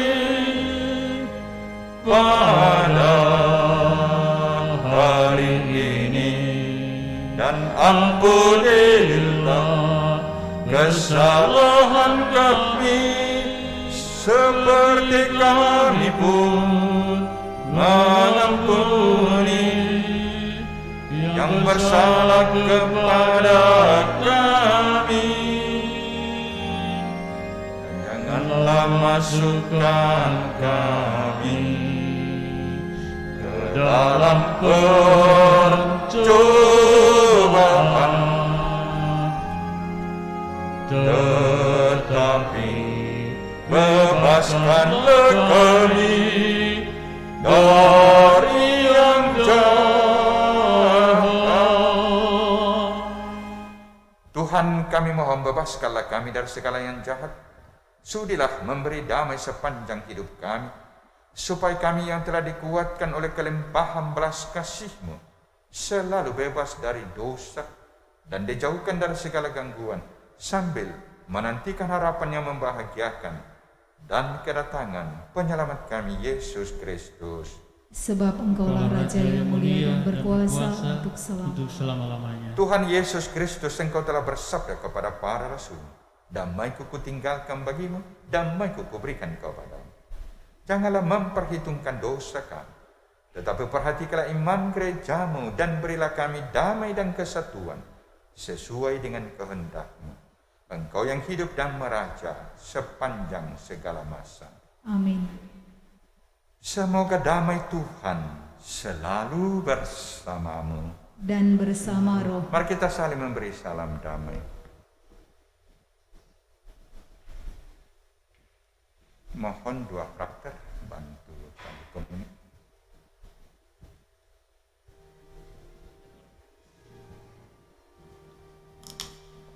Speaker 1: pada hari ini, dan ampunilah kesalahan kami seperti kami pun mengampuni yang bersalah kepada kami. Janganlah masukkan kami ke dalam pencobaan, tetapi
Speaker 3: bebaskanlah kami dari yang jahat. Tuhan, kami mohon bebaskanlah kami dari segala yang jahat. Sudilah memberi damai sepanjang hidup kami, supaya kami yang telah dikuatkan oleh kelimpahan belas kasih-Mu selalu bebas dari dosa dan dijauhkan dari segala gangguan, sambil menantikan harapan yang membahagiakan dan kedatangan penyelamat kami, Yesus Kristus.
Speaker 2: Sebab Engkaulah Raja yang mulia dan berkuasa untuk
Speaker 1: selama-lamanya.
Speaker 3: Tuhan Yesus Kristus, Engkau telah bersabda kepada para rasul, damai-Ku kutinggalkan bagimu, damai-Ku kuberikan kepadamu. Janganlah memperhitungkan dosa kami, tetapi perhatikanlah iman gereja-Mu dan berilah kami damai dan kesatuan sesuai dengan kehendak-Mu. Engkau yang hidup dan meraja sepanjang segala masa.
Speaker 2: Amin.
Speaker 3: Semoga damai Tuhan selalu bersamamu
Speaker 2: Dan bersama roh.
Speaker 3: Mari kita saling memberi salam damai. Mohon dua praktek bantu kami komunik.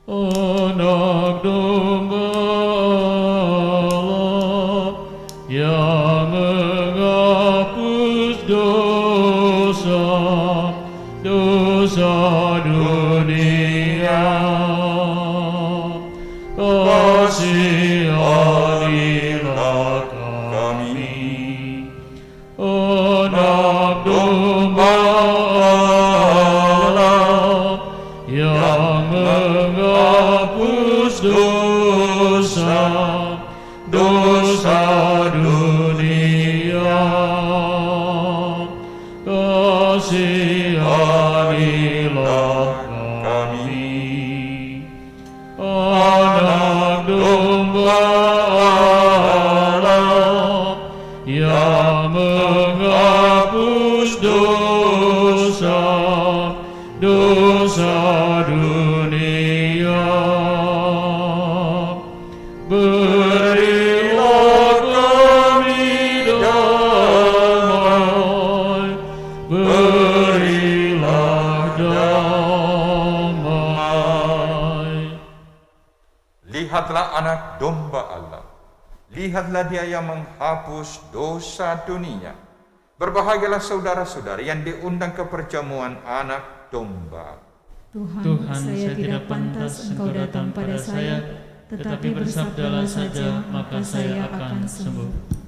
Speaker 1: Anak domba Allah yang menghapus dosa dunia, kasihanilah kami. Anak domba Allah yang menghapus dosa dunia, kasihanilah kami. Anak domba Allah yang menghapus dosa dunia, berilah kami damai, berilah damai.
Speaker 3: Lihatlah anak domba Allah. Lihatlah dia yang menghapus dosa dunia. Berbahagialah saudara-saudari yang diundang ke perjamuan anak domba.
Speaker 2: Tuhan, saya tidak pantas Engkau datang pada saya, tetapi bersabdalah saja, maka saya akan sembuh.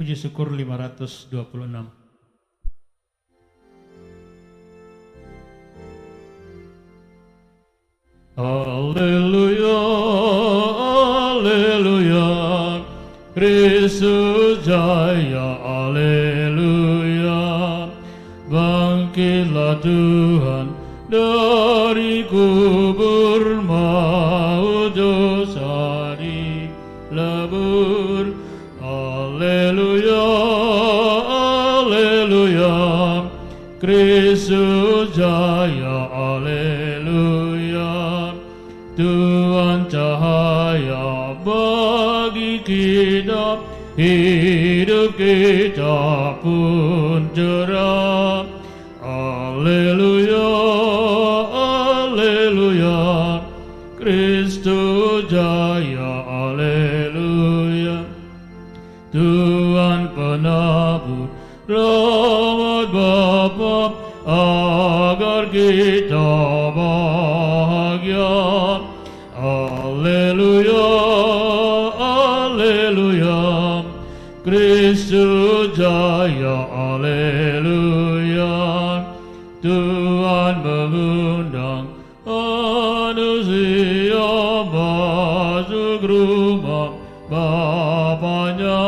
Speaker 1: Puji syukur 526. Haleluya, haleluya, Kristus jaya, haleluya. Bangkitlah Tuhan dari kubur, maut dosa dilebur. Haleluya, haleluya, Kristus jaya, haleluya. Tuhan cahaya bagi kita, hidup kita pun cerah. Haleluya, haleluya, Kristus jaya, haleluya. Tuhan penabur rahmat Bapa agar kita bahagia. Haleluya, haleluya, Kristus jaya, haleluya. Tuhan mengundang manusia masuk rumah Bapanya.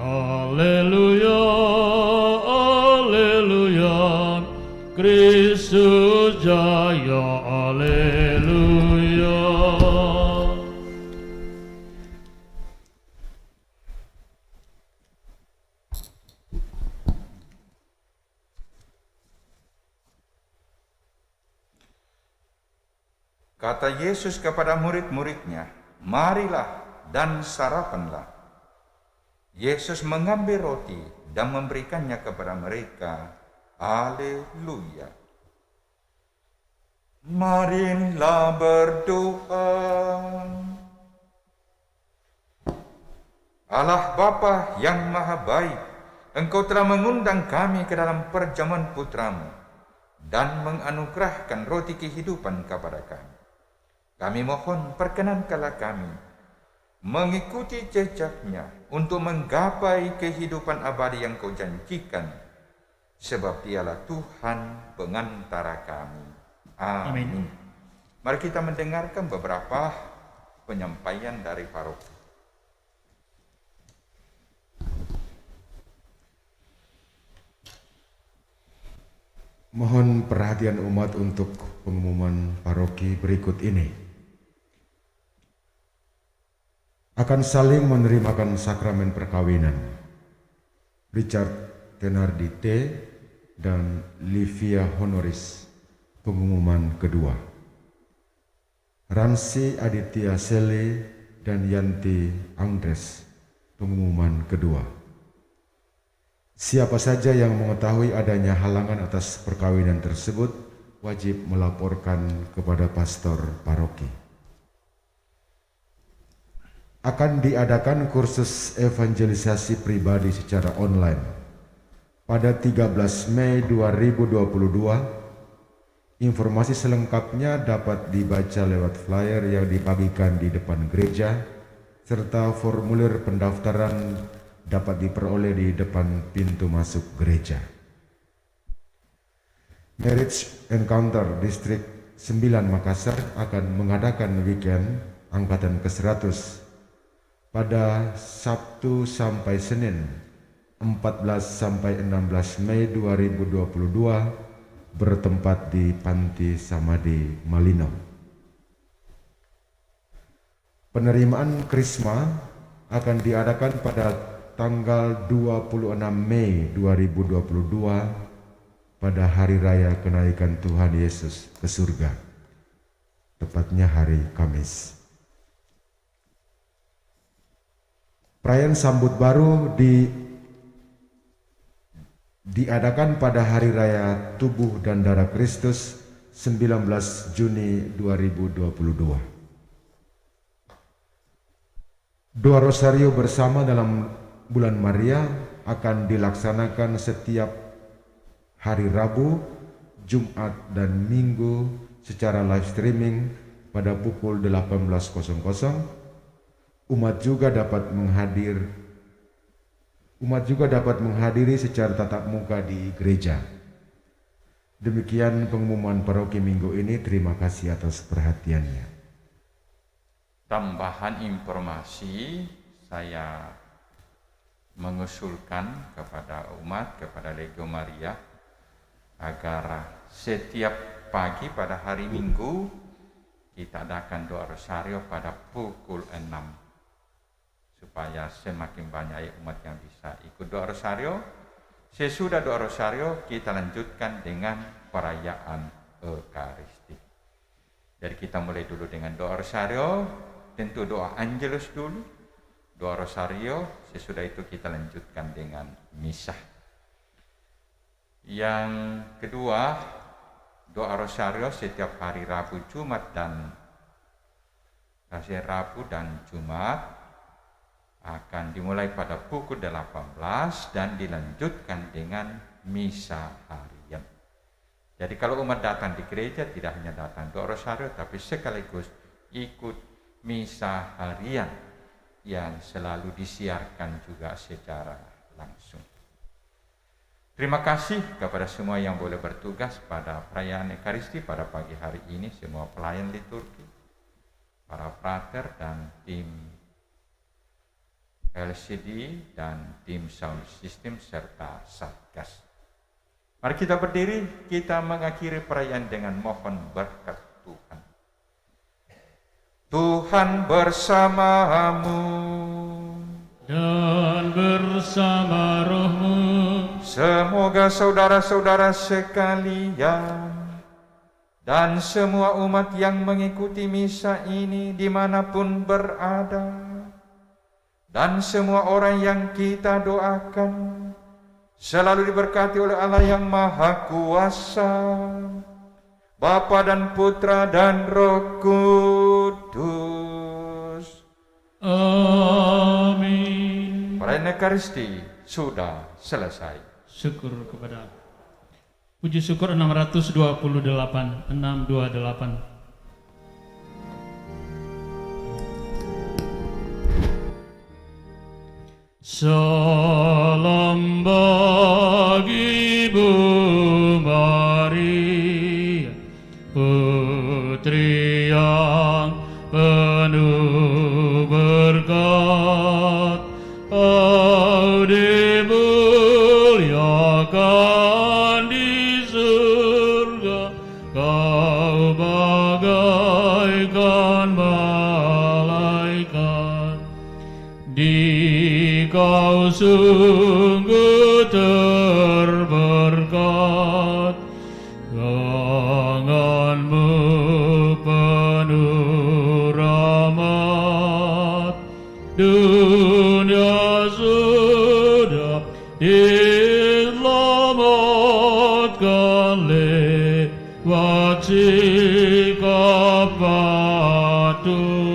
Speaker 1: Haleluya, haleluya, Kristus jaya, haleluya.
Speaker 3: Kata Yesus kepada murid-muridnya, "Marilah dan sarapanlah." Yesus mengambil roti dan memberikannya kepada mereka. Haleluya. Marilah berdoa. Allah Bapa yang Maha Baik, Engkau telah mengundang kami ke dalam perjamuan Putramu dan menganugerahkan roti kehidupan kepada kami. Kami mohon perkenankanlah kami mengikuti jejaknya untuk menggapai kehidupan abadi yang Kau janjikan, sebab Dialah Tuhan pengantara kami. Amin. Mari kita mendengarkan beberapa penyampaian dari paroki.
Speaker 4: Mohon perhatian umat untuk pengumuman paroki berikut ini. Akan saling menerimakan sakramen perkawinan Richard Tenardi T. dan Livia Honoris, pengumuman kedua. Ransi Aditya Sele dan Yanti Andres, pengumuman kedua. Siapa saja yang mengetahui adanya halangan atas perkawinan tersebut wajib melaporkan kepada pastor paroki. Akan diadakan kursus evangelisasi pribadi secara online pada 13 Mei 2022. Informasi selengkapnya dapat dibaca lewat flyer yang dibagikan di depan gereja, serta formulir pendaftaran dapat diperoleh di depan pintu masuk gereja. Marriage Encounter Distrik 9 Makassar akan mengadakan weekend angkatan ke-100 pada Sabtu sampai Senin 14 sampai 16 Mei 2022 bertempat di Panti Samadi Malino. Penerimaan Krisma akan diadakan pada tanggal 26 Mei 2022 pada hari raya kenaikan Tuhan Yesus ke surga, tepatnya hari Kamis. Perayaan sambut baru diadakan pada hari raya tubuh dan darah Kristus 19 Juni 2022. Doa Rosario bersama dalam bulan Maria akan dilaksanakan setiap hari Rabu, Jumat, dan Minggu secara live streaming pada pukul 18.00. Umat juga dapat Umat juga dapat menghadiri secara tatap muka di gereja. Demikian pengumuman paroki minggu ini. Terima kasih atas perhatiannya.
Speaker 3: Tambahan informasi, saya mengusulkan kepada umat, kepada Legio Maria, agar setiap pagi pada hari Minggu kita adakan doa rosario pada pukul 6, supaya semakin banyak umat yang bisa ikut doa rosario. Sesudah doa rosario kita lanjutkan dengan perayaan Ekaristi. Jadi kita mulai dulu dengan doa rosario, tentu doa Angelus dulu, doa rosario, sesudah itu kita lanjutkan dengan misa. Yang kedua, doa rosario setiap hari Rabu, Jumat dan Jumat akan dimulai pada pukul 18 dan dilanjutkan dengan misa harian. Jadi kalau umat datang di gereja tidak hanya datang doa rosario, tapi sekaligus ikut misa harian yang selalu disiarkan juga secara langsung. Terima kasih kepada semua yang boleh bertugas pada perayaan Ekaristi pada pagi hari ini, semua pelayan liturgi, para frater dan tim LCD dan tim sound system serta Satgas. Mari kita berdiri, kita mengakhiri perayaan dengan mohon berkat Tuhan. Tuhan bersamamu
Speaker 1: dan bersama rohmu.
Speaker 3: Semoga saudara-saudara sekalian dan semua umat yang mengikuti misa ini dimanapun berada, dan semua orang yang kita doakan selalu diberkati oleh Allah yang Maha Kuasa, Bapa dan Putra dan Roh Kudus.
Speaker 1: Amin.
Speaker 3: Perayaan Ekaristi sudah selesai.
Speaker 1: Syukur kepada Puji syukur 628. Salam bagi Ibu Maria, putri yang penuh berkat, kau dimuliakan di surga, kau bagaikan malaikat. Kau sungguh terberkat, tanganmu penuh rahmat, dunia sudah diselamatkan lewat sikap patuh.